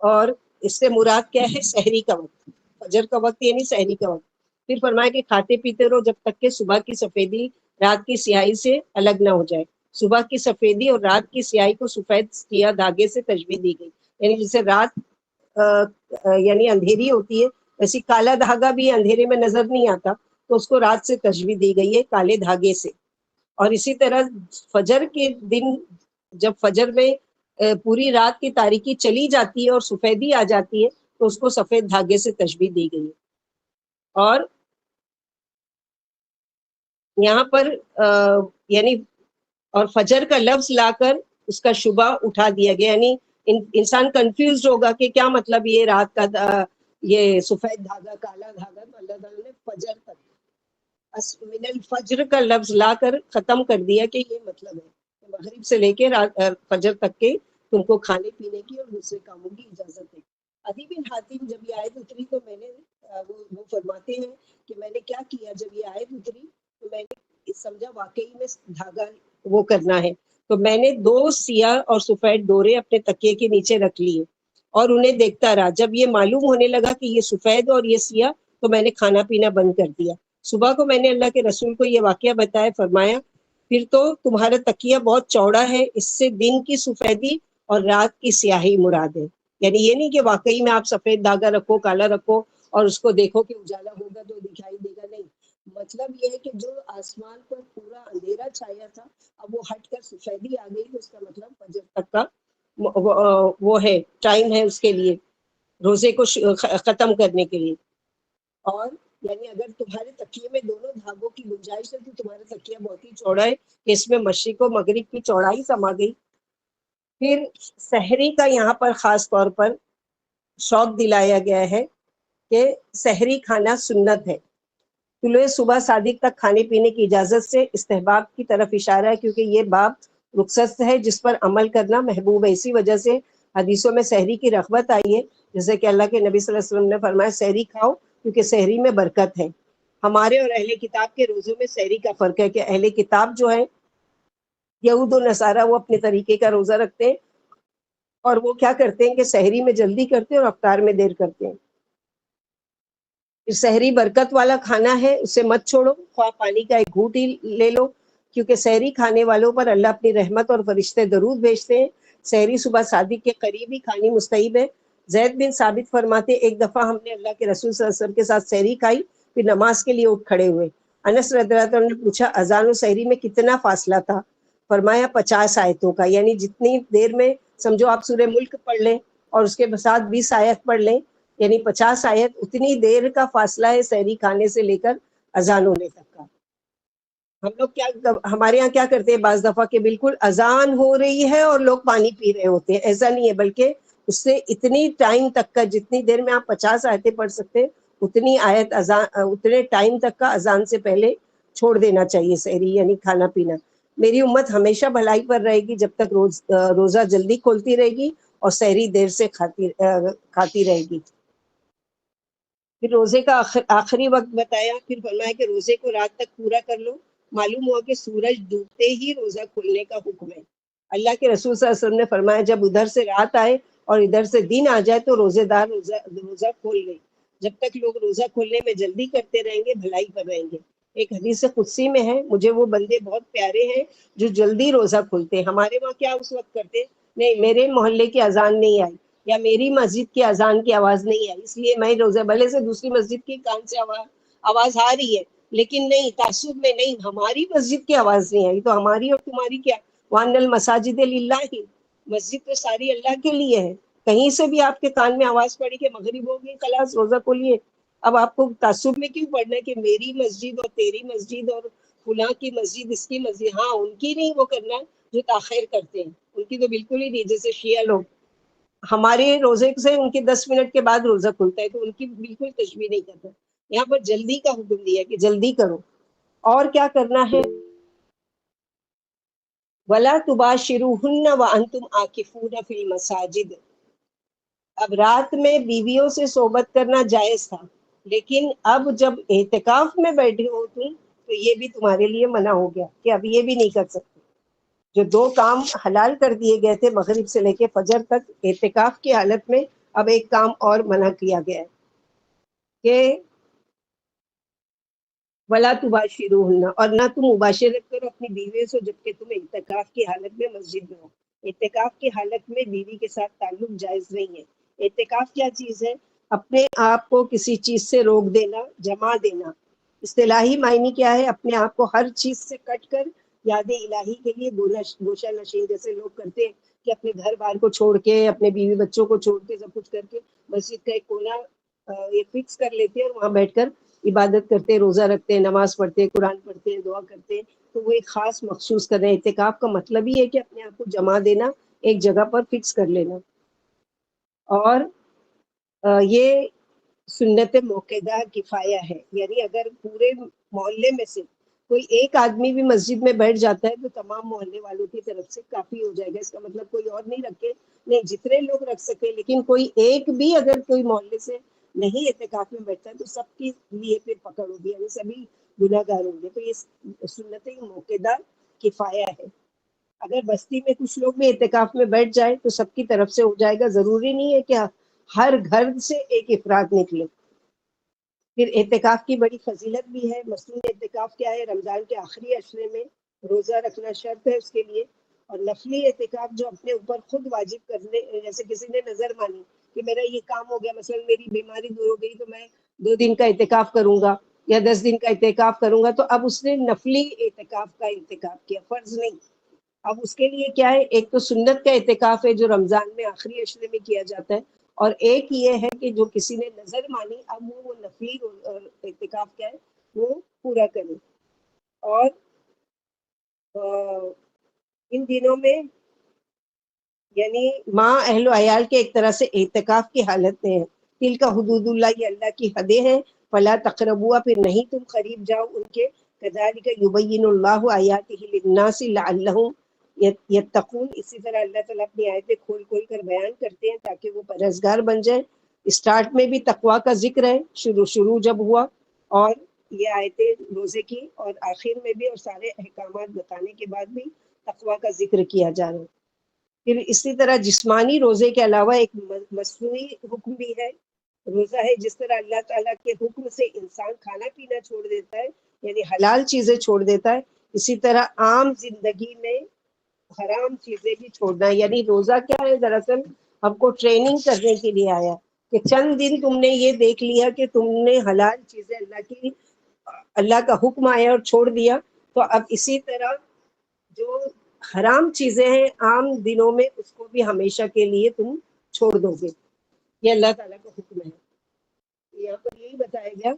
اور اس سے مراد کیا ہے؟ سحری کا وقت، فجر کا وقت یعنی سحری کا وقت۔ پھر فرمایا کہ کھاتے پیتے رہو جب تک کہ صبح کی سفیدی رات کی سیاہی سے الگ نہ ہو جائے۔ صبح کی سفیدی اور رات کی سیاہی کو سفید سیاہ دھاگے سے تشبیہ دی گئی، یعنی جیسے رات یعنی اندھیری ہوتی ہے، ویسے کالا دھاگا بھی اندھیرے میں نظر نہیں آتا، تو اس کو رات سے تشبیہ دی گئی ہے کالے دھاگے سے۔ اور اسی طرح فجر کے دن جب فجر میں پوری رات کی تاریکی چلی جاتی ہے اور سفیدی آ جاتی ہے تو اس کو سفید دھاگے سے تشبیہ دی گئی ہے۔ اور یہاں پر یعنی اور فجر کا لفظ لا کر اس کا شبہ اٹھا دیا گیا، یعنی انسان کنفیوزڈ ہوگا کہ کیا مطلب یہ رات کا یہ سفید دھاگا کالا دھاگا، تو اللہ تعالیٰ نے فجر تک من الفجر کا لفظ لا کر ختم کر دیا کہ یہ مطلب ہے کہ مغرب سے لے کے فجر تک کے تم کو کھانے پینے کی اور دوسرے کاموں کی اجازت ہے۔ عدی بن حاتم جب یہ آیت اتری تو میں نے وہ فرماتے ہیں کہ میں نے کیا کیا، جب یہ آیت اتری تو میں نے سمجھا واقعی میں دھاگا وہ کرنا ہے، تو میں نے 2 سیاہ اور سفید ڈورے اپنے تکیے کے نیچے رکھ لیے اور انہیں دیکھتا رہا۔ جب یہ معلوم ہونے لگا کہ یہ سفید اور یہ سیاہ تو میں نے کھانا پینا بند کر دیا۔ صبح کو میں نے اللہ کے رسول کو یہ واقعہ بتایا، فرمایا پھر تو تمہارا تکیہ بہت چوڑا ہے، اس سے دن کی سفیدی اور رات کی سیاہی مراد ہے، یعنی یہ نہیں کہ واقعی میں آپ سفید دھاگا رکھو کالا رکھو اور اس کو دیکھو کہ اجالا ہوگا تو دکھائی دے گا، نہیں، مطلب یہ ہے کہ جو آسمان پر پورا اندھیرا چھایا تھا اب وہ ہٹ کر سفیدی آ گئی، تو اس کا مطلب فجر تک کا وہ ہے ٹائم ہے اس کے لیے، روزے کو ختم کرنے کے لیے. اور یعنی اگر تمہارے تکیے میں دونوں دھاگوں کی گنجائش ہے تو تمہارا تکیہ بہت ہی چوڑا ہے کہ اس میں مشرق و مغرب کی چوڑائی سما گئی. پھر سحری کا یہاں پر خاص طور پر شوق دلایا گیا ہے کہ سحری کھانا سنت ہے. طلوع صبح صادق تک کھانے پینے کی اجازت سے استحباب کی طرف اشارہ ہے، کیونکہ یہ باب رخصت ہے جس پر عمل کرنا محبوب ہے. اسی وجہ سے حدیثوں میں سحری کی رغبت آئی ہے، جیسے کہ اللہ کے نبی صلی اللہ علیہ وسلم نے فرمایا سحری کھاؤ کیونکہ سحری میں برکت ہے. ہمارے اور اہل کتاب کے روزوں میں سحری کا فرق ہے کہ اہل کتاب جو ہے یہود و نصارہ وہ اپنے طریقے کا روزہ رکھتے ہیں اور وہ کیا کرتے ہیں کہ سحری میں جلدی کرتے ہیں اور افطار میں دیر کرتے ہیں. سحری برکت والا کھانا ہے، اسے مت چھوڑو، خواہ پانی کا ایک گھونٹ ہی لے لو، کیونکہ سحری کھانے والوں پر اللہ اپنی رحمت اور فرشتے درود بھیجتے ہیں. سحری صبح صادق کے قریب ہی کھانی مستحب ہے. زید بن ثابت فرماتے ایک دفعہ ہم نے اللہ کے رسول صلی اللہ علیہ وسلم کے ساتھ سحری کھائی، پھر نماز کے لیے اٹھ کھڑے ہوئے. انس رضی اللہ عنہ نے پوچھا اذان و سحری میں کتنا فاصلہ تھا؟ فرمایا 50 آیتوں کا، یعنی جتنی دیر میں سمجھو آپ سورہ ملک پڑھ لیں اور اس کے ساتھ 20 آیت پڑھ لیں، یعنی 50 آیت، اتنی دیر کا فاصلہ ہے سحری کھانے سے لے کر اذان ہونے تک کا. ہم لوگ ہمارے یہاں کیا کرتے ہیں بعض دفعہ کہ بالکل اذان ہو رہی ہے اور لوگ پانی پی رہے ہوتے ہیں. ایسا نہیں ہے، بلکہ اس سے اتنی ٹائم تک کا، جتنی دیر میں آپ 50 آیتیں پڑھ سکتے ہیں اتنی آیت اتنے ٹائم تک کا اذان سے پہلے چھوڑ دینا چاہیے سحری یعنی کھانا پینا. میری امت ہمیشہ بھلائی پر رہے گی جب تک روزہ جلدی کھولتی رہے گی اور سحری دیر سے کھاتی رہے گی. پھر روزے کا آخری وقت بتایا، پھر فرمایا کہ روزے کو رات تک پورا کر لو. معلوم ہوا کہ سورج ڈوبتے ہی روزہ کھولنے کا حکم ہے. اللہ کے رسول صلی اللہ علیہ وسلم نے فرمایا جب ادھر سے رات آئے اور ادھر سے دن آ جائے تو روزے دار روزہ کھول لے. جب تک لوگ روزہ کھولنے میں جلدی کرتے رہیں گے بھلائی پر رہیں گے. ایک حدیث قدسی میں ہے مجھے وہ بندے بہت پیارے ہیں جو جلدی روزہ کھولتے ہیں. ہمارے وہاں کیا اس وقت کرتے، نہیں میرے محلے کی اذان نہیں آئی یا میری مسجد کی اذان کی آواز نہیں آئی اس لیے میں روزہ، بھلے سے دوسری مسجد کی کان سے آواز آ رہی ہے لیکن نہیں، تعصب میں نہیں، ہماری مسجد کی آواز نہیں آئی تو ہماری اور تمہاری کیا. وان المساجد للہ، مسجد تو ساری اللہ کے لیے ہے. کہیں سے بھی آپ کے کان میں آواز پڑی کہ مغرب ہو گئی خلاص روزہ کھولیے. اب آپ کو تعصب میں کیوں پڑھنا ہے کہ میری مسجد اور تیری مسجد اور فلاں کی مسجد اس کی مسجد؟ ہاں ان کی نہیں وہ کرنا جو تاخیر کرتے ہیں، ان کی تو بالکل ہی نہیں. جیسے شیعہ لوگ ہمارے روزے سے ان کے 10 منٹ کے بعد روزہ کھلتا ہے تو ان کی بالکل تشبیہ نہیں کرتا. یہاں پر جلدی کا حکم دیا کہ جلدی کرو. اور کیا کرنا ہے، وَلَا تُبَاشِرُوهُنَّ وَأَنْتُمْ عَاكِفُونَ فِي الْمَسَاجِدِ. اب رات میں بیویوں سے صحبت کرنا جائز تھا، لیکن اب جب اعتکاف میں بیٹھے ہو تم تو یہ بھی تمہارے لیے منع ہو گیا کہ اب یہ بھی نہیں کر سکتے. جو 2 کام حلال کر دیے گئے تھے مغرب سے لے کے فجر تک اعتکاف کی حالت میں، اب ایک کام اور منع کیا گیا ہے کہ وَلَا تُبَاشِرُوهُنَّ، اور نہ تم مباشرت کرو اپنی بیوی سے جبکہ تم اعتکاف کی حالت میں مسجد میں ہو. اعتکاف کی حالت میں بیوی کے ساتھ تعلق جائز نہیں ہے. اعتکاف کیا چیز ہے؟ اپنے آپ کو کسی چیز سے روک دینا، جما دینا. اصطلاحی معنی کیا ہے؟ اپنے آپ کو ہر چیز سے کٹ کر یاد الہی کے لیے گوشہ نشین، جیسے لوگ کرتے ہیں کہ اپنے گھر بار کو چھوڑ کے، اپنے بیوی بچوں کو چھوڑ کے، سب کچھ کر کے مسجد کا ایک کونا یہ فکس کر لیتے ہیں اور وہاں بیٹھ کر عبادت کرتے، روزہ رکھتے، نماز پڑھتے، قرآن پڑھتے، دعا کرتے. تو وہ ایک خاص مخصوص کر رہے ہیں. اعتکاف کا مطلب ہی ہے کہ اپنے آپ کو جما دینا، ایک جگہ پر فکس کر لینا. اور یہ سنت موقدہ کفایہ ہے، یعنی اگر پورے محلے میں سے کوئی ایک آدمی بھی مسجد میں بیٹھ جاتا ہے تو تمام محلے والوں کی طرف سے کافی ہو جائے گا. اس کا مطلب کوئی اور نہیں رکھے، نہیں جتنے لوگ رکھ سکے، لیکن کوئی ایک بھی اگر کوئی محلے سے نہیں اعتکاف میں بیٹھتا ہے تو سب کے لیے پھر پکڑ ہوگی، یعنی سبھی گناہ گار ہوں گے. تو یہ سنت موقدہ کفایہ ہے. اگر بستی میں کچھ لوگ بھی اعتکاف میں بیٹھ جائے تو سب کی طرف سے ہو جائے گا. ضروری نہیں ہے کہ ہر گھر سے ایک افراد نکلے. پھر اعتکاف کی بڑی فضیلت بھی ہے. مصنون اعتکاف کیا ہے؟ رمضان کے آخری عشرے میں روزہ رکھنا شرط ہے اس کے لیے. اور نفلی اعتکاف جو اپنے اوپر خود واجب کرنے، جیسے کسی نے نظر مانی کہ میرا یہ کام ہو گیا، مثلا میری بیماری دور ہو گئی تو میں 2 دن کا اعتکاف کروں گا یا 10 دن کا اعتکاف کروں گا، تو اب اس نے نفلی اعتکاف کا اعتکاف کیا، فرض نہیں. اب اس کے لیے کیا ہے، ایک تو سنت کا اعتکاف ہے جو رمضان میں آخری عشرے میں کیا جاتا ہے، اور ایک یہ ہے کہ جو کسی نے نظر مانی اب وہ نفلی اعتکاف کیا ہے وہ پورا کرے۔ اور ان دنوں میں یعنی ماں اہل و عیال کے ایک طرح سے اعتکاف کی حالت میں ہے۔ تل کا حدود اللہ، یہ اللہ کی حدیں ہیں، فلا تقربوا، پھر نہیں تم قریب جاؤ ان کے، کذالک یبین اللہ آیاتہ للناس لعلہم یتقون، اسی طرح اللہ تعالیٰ اپنی آیتیں کھول کھول کر بیان کرتے ہیں تاکہ وہ پرہیزگار بن جائیں۔ اسٹارٹ میں بھی تقویٰ کا ذکر ہے، شروع جب ہوا، اور یہ آیتیں روزے کی، اور آخر میں بھی، اور سارے احکامات بتانے کے بعد بھی تقویٰ کا ذکر کیا جا رہا ہے۔ پھر اسی طرح جسمانی روزے کے علاوہ ایک مصنوعی حکم بھی ہے۔ روزہ ہے جس طرح اللہ تعالیٰ کے حکم سے انسان کھانا پینا چھوڑ دیتا ہے، یعنی حلال چیزیں چھوڑ دیتا ہے، اسی طرح عام زندگی میں حرام چیزیں بھی چھوڑنا ہے۔ یعنی روزہ کیا ہے، دراصل ہم کو ٹریننگ کرنے کے لیے آیا کہ چند دن تم نے یہ دیکھ لیا کہ تم نے حلال چیزیں اللہ کا حکم آیا اور چھوڑ دیا، تو اب اسی طرح جو حرام چیزیں ہیں عام دنوں میں اس کو بھی ہمیشہ کے لیے تم چھوڑ دو گے، یہ اللہ تعالیٰ کا حکم ہے۔ یہاں پر یہی بتایا گیا۔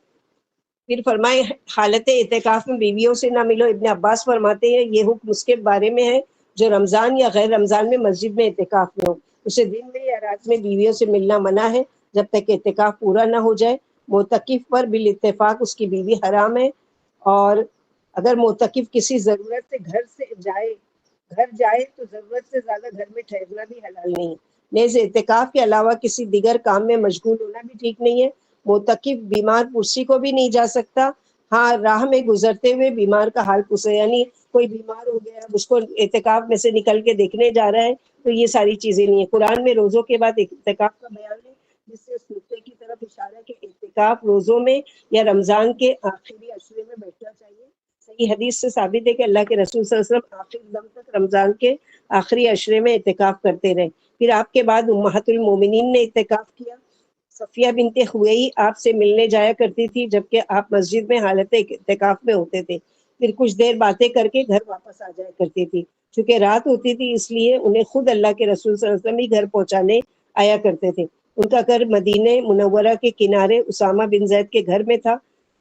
پھر فرمائے حالت اعتکاف میں بیویوں سے نہ ملو، ابن عباس فرماتے ہیں یہ حکم اس کے بارے میں ہے جو رمضان یا غیر رمضان میں مسجد میں اعتکاف میں ہو، اسے دن میں یا رات میں بیویوں سے ملنا منع ہے جب تک اعتکاف پورا نہ ہو جائے۔ معتکف پر بالاتفاق اس کی بیوی حرام ہے، اور اگر معتکف کسی ضرورت سے گھر جائے تو ضرورت سے زیادہ گھر میں ٹھہرنا بھی حلال نہیں ہے۔ نیز اعتکاف کے علاوہ کسی دیگر کام میں مشغول ہونا بھی ٹھیک نہیں ہے۔ معتکف بیمار پرسی کو بھی نہیں جا سکتا، ہاں راہ میں گزرتے ہوئے بیمار کا حال پوچھے، یعنی کوئی بیمار ہو گیا اس کو اعتکاف میں سے نکل کے دیکھنے جا رہا ہے تو یہ ساری چیزیں نہیں ہیں۔ قرآن میں روزوں کے بعد اعتکاف کا بیان ہے، جس سے اس نقطے کی طرف اشارہ کہ اعتکاف روزوں میں یا رمضان کے آخری عشرے میں بیٹھنا چاہیے۔ صحیح حدیث سے ثابت ہے کہ اللہ کے رسول صلی اللہ علیہ وسلم آخر دم تک رمضان کے آخری عشرے میں اعتکاف کرتے رہے۔ پھر آپ کے بعد امہات المومنین نے اعتکاف کیا۔ صفیہ بنت حویی آپ سے ملنے جایا کرتی تھی جبکہ آپ مسجد میں حالت اعتکاف میں ہوتے تھے، پھر کچھ دیر باتیں کر کے گھر واپس آ جایا کرتی تھی۔ چونکہ رات ہوتی تھی اس لیے انہیں خود اللہ کے رسول صلی اللہ علیہ وسلم ہی گھر پہنچانے آیا کرتے تھے۔ ان کا گھر مدینہ منورہ کے کنارے اسامہ بن زید کے گھر میں تھا۔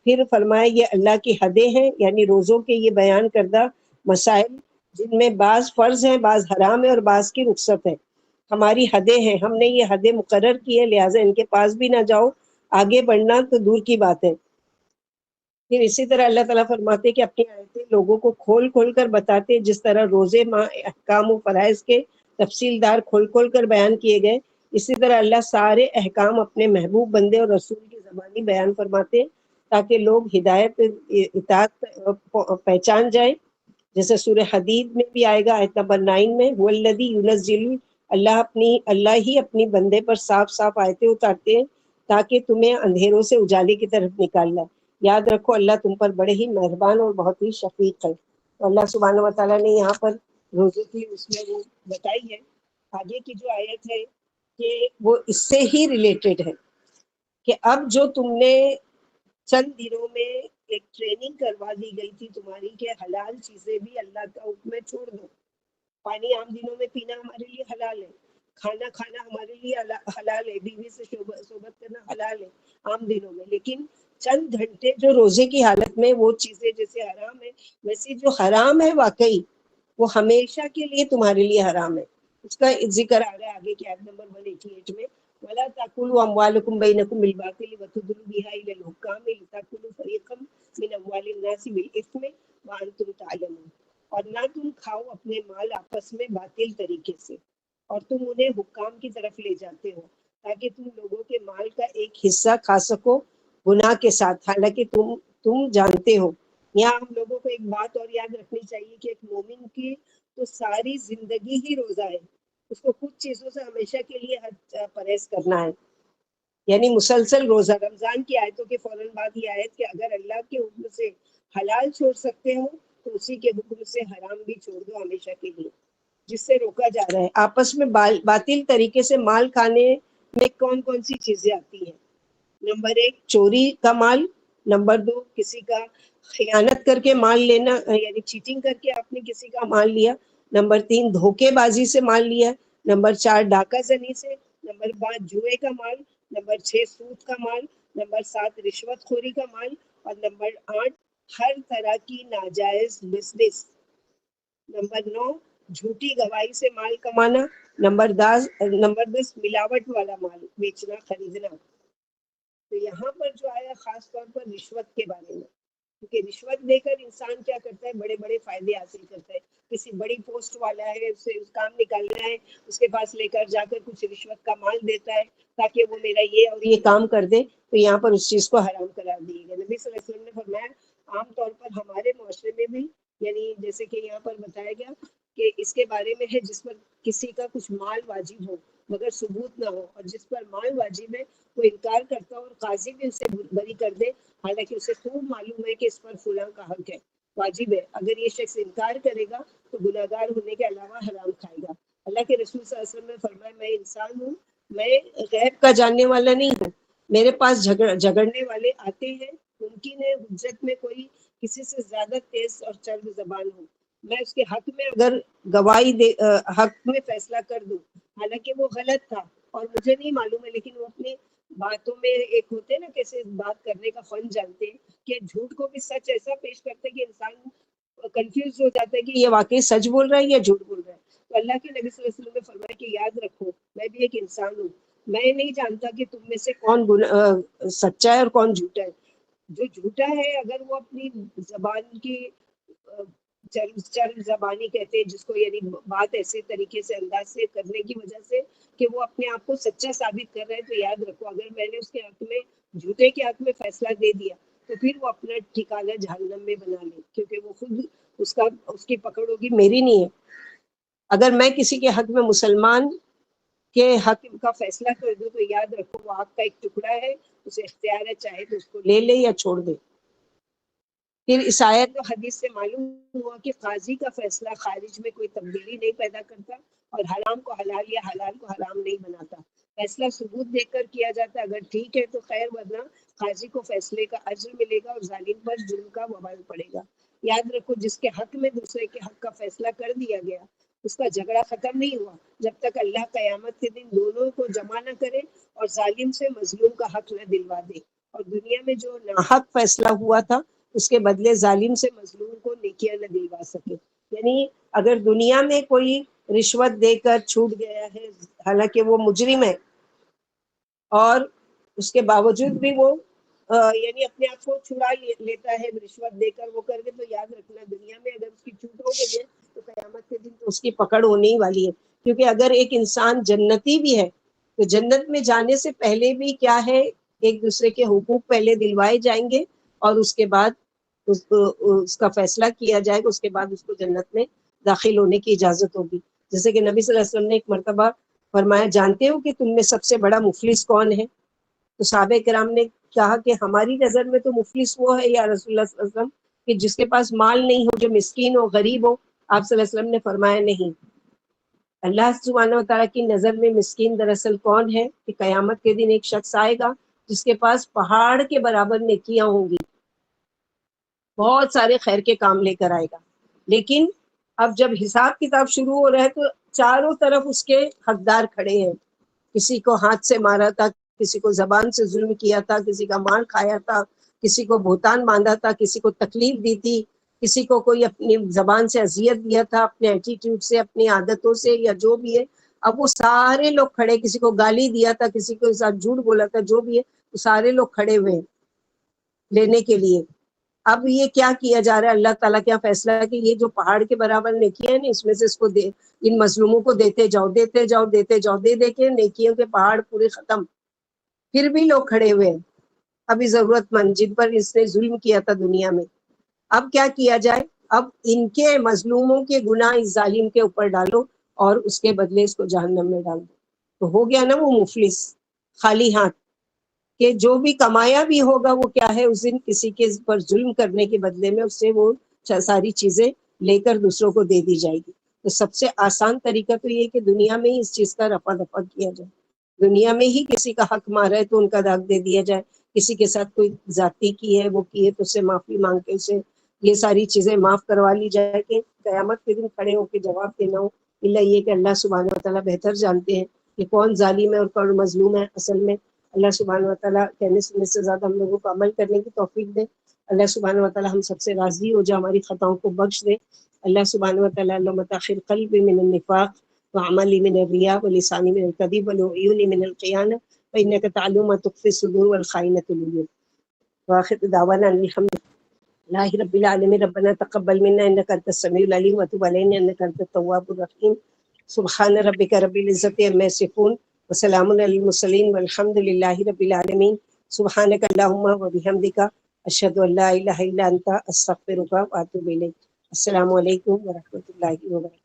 پھر فرمایا یہ اللہ کی حدیں ہیں، یعنی روزوں کے یہ بیان کردہ مسائل جن میں بعض فرض ہیں، بعض حرام ہے اور بعض کی رخصت ہے، ہماری حدیں ہیں، ہم نے یہ حدیں مقرر کی ہیں، لہٰذا ان کے پاس بھی نہ جاؤ، آگے بڑھنا تو دور کی بات ہے۔ پھر اسی طرح اللہ تعالیٰ فرماتے کہ اپنی آیتیں لوگوں کو کھول کھول کر بتاتے، جس طرح روزے ماہ احکام و فرائض کے تفصیل دار کھول کھول کر بیان کیے گئے، اسی طرح اللہ سارے احکام اپنے محبوب بندے اور رسول کی زبانی بیان فرماتے تاکہ لوگ ہدایت اطاعت پہچان جائیں۔ جیسے سورہ حدید میں بھی آئے گا آیت نمبر 9 میں، والذی ینزل، اللہ ہی اپنی بندے پر صاف صاف آیتیں اتارتے ہیں تاکہ تمہیں اندھیروں سے اجالے کی طرف نکالنا۔ یاد رکھو اللہ تم پر بڑے ہی مہربان اور بہت ہی شفیق ہے۔ تو اللہ سبحانہ و تعالیٰ نے یہاں پر روزے کی اس میں وہ بتائی ہے۔ آگے کی جو آیت ہے کہ وہ اس سے ہی ریلیٹڈ ہے کہ اب جو تم نے چند دنوں میں ایک ٹریننگ کروا دی گئی تھی تمہاری کہ حلال چیزیں بھی اللہ کا حکم ہے چھوڑ دو۔ پانی عام دنوں میں پینا ہمارے لیے حلال ہے، کھانا کھانا ہمارے لیے حلال ہے، بیوی سے صحبت کرنا حلال ہے عام دنوں میں، لیکن چند گھنٹے جو روزے کی حالت میں وہ چیزیں جیسے حرام ہے، ویسے جو حرام ہے واقعی وہ ہمیشہ کے لیے تمہارے لیے حرام ہے۔ اس کا ذکر آ رہا ہے آگے کی آیت نمبر 188 میں، وَلَا تَأْكُلُوا أَمْوَالَكُمْ بَيْنَكُمْ بِالْبَاطِلِ وَتُدْلُوا بِهَا إِلَى الْحُكَّامِ لِتَأْكُلُوا فَرِيقًا مِنْ أَمْوَالِ النَّاسِ بِالْإِثْمِ وَأَنْتُمْ تَعْلَمُونَ، اور نہ تم کھاؤ اپنے مال آپس میں باطل طریقے سے، اور تم انہیں حکام کی طرف لے جاتے ہو تاکہ تم لوگوں کے مال کا ایک حصہ کھا سکو گناہ کے ساتھ، حالانکہ تم جانتے ہو۔ یہاں ہم لوگوں کو ایک بات اور یاد رکھنی چاہیے کہ ایک مومن کی تو ساری زندگی ہی روزہ ہے، اس کو کچھ چیزوں سے ہمیشہ کے لیے پرہیز کرنا ہے، یعنی مسلسل روزہ۔ رمضان کی آیتوں کے فوراً بعد یہ آیت کہ اگر اللہ کے حکم سے حلال چھوڑ سکتے ہو تو اسی کے حکم سے حرام بھی چھوڑ دو ہمیشہ کے لیے، جس سے روکا جا رہا ہے۔ آپس میں باطل طریقے سے مال کھانے میں کون کون سی چیزیں آتی ہیں؟ نمبر 1 چوری کا مال، نمبر 2 کسی کا خیانت کر کے مال لینا، یعنی چیٹنگ کر کے آپ نے کسی کا مال لیا، نمبر 3 دھوکے بازی سے مال لیا ہے، نمبر 4 ڈاکہ زنی سے، نمبر 5 جوئے کا مال، نمبر 6 سود کا مال، نمبر 7 رشوت خوری کا مال، اور نمبر 8 ہر طرح کی ناجائز بزنس، نمبر 9 جھوٹی گواہی سے مال کمانا، نمبر 10 ملاوٹ والا مال بیچنا خریدنا۔ تو یہاں پر جو آیا خاص طور پر رشوت کے بارے میں، کیونکہ رشوت دے کر انسان کیا کرتا ہے، بڑے بڑے فائدے حاصل کرتا ہے۔ کسی بڑی پوسٹ والا ہے، اسے کام نکالنا ہے، اس کے پاس لے کر جا کر کچھ رشوت کا مال دیتا ہے تاکہ وہ میرا یہ اور یہ کام کر دے، تو یہاں پر اس چیز کو حرام قرار دیے گا۔ نبی صلی اللہ علیہ وسلم نے فرمایا عام طور پر ہمارے معاشرے میں بھی، یعنی جیسے کہ یہاں پر بتایا گیا کہ اس کے بارے میں ہے جس پر کسی کا کچھ مال واجب ہو مگر ثبوت نہ ہو، اور جس پر مال واجب ہے وہ انکار کرتا ہو اور قاضی بھی اسے بری کر دے، حالانکہ اسے خوب معلوم ہے کہ اس پر فلاں کا حق ہے، واجب ہے، اگر یہ شخص انکار کرے گا تو گناہگار ہونے کے علاوہ حرام کھائے گا۔ اللہ کے رسول صلی اللہ علیہ وسلم نے فرمایا میں انسان ہوں، میں غیب کا جاننے والا نہیں ہوں، میرے پاس جھگڑنے والے آتے ہیں، ممکن ہے حجت میں کوئی کسی سے زیادہ تیز اور چرب زبان ہو، میں اس کے حق میں اگر گواہی دے حق میں فیصلہ کر دوں، حالانکہ وہ غلط تھا اور مجھے نہیں معلوم ہے، لیکن وہ اپنی باتوں میں ایک ہوتے نا کیسے بات کرنے کا فن جانتے ہیں کہ جھوٹ کو بھی سچ ایسا پیش کرتے کہ انسان کنفیوز ہو جاتا ہے کہ یہ واقعی سچ بول رہا ہے یا جھوٹ بول رہا ہے۔ تو اللہ کے نبی صلی اللہ علیہ وسلم نے فرمایا کہ یاد رکھو میں بھی ایک انسان ہوں، میں نہیں جانتا کہ تم میں سے کون سچا ہے اور کون جھوٹا ہے۔ جو جھوٹا ہے اگر وہ اپنی زبان کی چرب زبانی کہتے ہیں جس کو، یعنی بات ایسے طریقے سے انداز سے کرنے کی وجہ سے کہ وہ اپنے آپ کو سچا ثابت کر رہے ہیں، تو یاد رکھو اگر میں نے اس کے حق میں جھوٹے کے حق میں فیصلہ دے دیا تو پھر وہ اپنا ٹھکانہ جہنم میں بنا لے، کیونکہ وہ خود اس کی پکڑ ہوگی، میری نہیں ہے۔ اگر میں کسی کے حق میں مسلمان کے حق کا فیصلہ کر دوں تو یاد رکھو وہ آگ کا ایک ٹکڑا ہے، اسے اختیار ہے چاہے تو اس کو لے لے یا چھوڑ دے۔ پھر اس آیت و حدیث سے معلوم ہوا کہ قاضی کا فیصلہ خارج میں کوئی تبدیلی نہیں پیدا کرتا اور حرام کو حلال یا حلال کو حرام نہیں بناتا، فیصلہ ثبوت دیکھ کر کیا جاتا ہے، اگر ٹھیک ہے تو خیر، ورنہ قاضی کو فیصلے کا اجر ملے گا اور ظالم پر جرم کا وبال پڑے گا۔ یاد رکھو جس کے حق میں دوسرے کے حق کا فیصلہ کر دیا گیا اس کا جھگڑا ختم نہیں ہوا جب تک اللہ قیامت کے دن دونوں کو جمع نہ کرے اور ظالم سے مظلوم کا حق نہ دلوا دے، اور دنیا میں جو ناحق فیصلہ ہوا تھا اس کے بدلے ظالم سے مظلوم کو نیکیاں نہ دلوا سکے۔ یعنی اگر دنیا میں کوئی رشوت دے کر چھوٹ گیا ہے حالانکہ وہ مجرم ہے اور اس کے باوجود بھی وہ یعنی اپنے آپ کو چھڑا لیتا ہے رشوت دے کر، وہ کر کے، تو یاد رکھنا دنیا میں اگر اس کی چھوٹ ہو گئی ہے تو قیامت کے دن تو اس کی پکڑ ہونے ہی والی ہے۔ کیونکہ اگر ایک انسان جنتی بھی ہے تو جنت میں جانے سے پہلے بھی کیا ہے، ایک دوسرے کے حقوق پہلے دلوائے جائیں گے اور اس کے بعد اس کا فیصلہ کیا جائے گا، اس کے بعد اس کو جنت میں داخل ہونے کی اجازت ہوگی۔ جیسے کہ نبی صلی اللہ علیہ وسلم نے ایک مرتبہ فرمایا جانتے ہو کہ تم میں سب سے بڑا مفلس کون ہے؟ تو صحابہ کرام نے کہا کہ ہماری نظر میں تو مفلس وہ ہے یا رسول اللہ صلی اللہ علیہ وسلم کہ جس کے پاس مال نہیں ہو، جو مسکین ہو، غریب ہو۔ آپ صلی اللہ علیہ وسلم نے فرمایا نہیں، اللہ سبحانہ و تعالیٰ کی نظر میں مسکین دراصل کون ہے کہ قیامت کے دن ایک شخص آئے گا جس کے پاس پہاڑ کے برابر نیکیاں ہوں گی، بہت سارے خیر کے کام لے کر آئے گا، لیکن اب جب حساب کتاب شروع ہو رہا ہے تو چاروں طرف اس کے حقدار کھڑے ہیں، کسی کو ہاتھ سے مارا تھا، کسی کو زبان سے ظلم کیا تھا، کسی کا مال کھایا تھا، کسی کو بہتان باندھا تھا، کسی کو تکلیف دی تھی، کسی کو کوئی اپنی زبان سے اذیت دیا تھا، اپنے ایٹیٹیوڈ سے، اپنی عادتوں سے یا جو بھی ہے۔ اب وہ سارے لوگ کھڑے، کسی کو گالی دیا تھا، کسی کو ساتھ جھوٹ بولا تھا، جو بھی ہے وہ سارے لوگ کھڑے ہوئے ہیں لینے کے لیے۔ اب یہ کیا جا رہا ہے، اللہ تعالیٰ کیا فیصلہ ہے کہ یہ جو پہاڑ کے برابر نیکیاں ہیں نا، اس میں سے اس کو دے، ان مظلوموں کو دیتے جاؤ، دیتے جاؤ، دیتے جاؤ، دے دے کے نیکیوں کے پہاڑ پورے ختم۔ پھر بھی لوگ کھڑے ہوئے ہیں، ابھی ضرورت مند جن پر اس نے ظلم کیا تھا دنیا میں۔ اب کیا کیا جائے، اب ان کے مظلوموں کے گناہ اس ظالم کے اوپر ڈالو اور اس کے بدلے اس کو جہنم میں ڈال دو، تو ہو گیا نا وہ مفلس خالی ہاتھ، کہ جو بھی کمایا بھی ہوگا وہ کیا ہے، اس دن کسی کے پر ظلم کرنے کے بدلے میں اس سے وہ ساری چیزیں لے کر دوسروں کو دے دی جائے گی۔ تو سب سے آسان طریقہ تو یہ کہ دنیا میں ہی اس چیز کا رفع دفع کیا جائے، دنیا میں ہی کسی کا حق مارا ہے تو ان کا داغ دے دیا جائے، کسی کے ساتھ کوئی ذاتی کی ہے وہ کی ہے تو اس سے معافی مانگ کے اسے یہ ساری چیزیں معاف کروا لی جائے کہ قیامت کے دن کھڑے ہو کے جواب دینا ہو، اللہ یہ کہ اللہ سبحانہ وتعالیٰ بہتر جانتے ہیں کہ کون ظالم ہے اور کون مظلوم ہے اصل میں۔ اللہ سبحانہ وتعالیٰ کہنے سننے سے زیادہ ہم لوگوں کو عمل کرنے کی توفیق دے۔ اللہ سبحانہ وتعالیٰ ہم سب سے راضی ہو جائے، ہماری خطاؤں کو بخش دے۔ اللہ سبحانہ وتعالیٰ اللہم طہر قلبی من النفاق وعملی من الریا ولسانی من الکذب وعیونی من الخیانہ فإنک تعلم ما تخفی الصدور والخائنۃ العیون۔ وآخر دعوانا الحمد للہ رب العالمین۔ ربنا تقبل منا انک انت السمیع العلیم وتب علینا انک انت التواب الرحیم۔ سبحان ربک رب العزۃ عما یصفون وسلام علی المرسلین والحمد للہ رب العالمین۔ سبحانک اللہم وبحمدک اشہد ان لا الہ الا انت استغفرک واتوب الیک۔ السلام علیکم ورحمۃ اللہ وبرکاتہ۔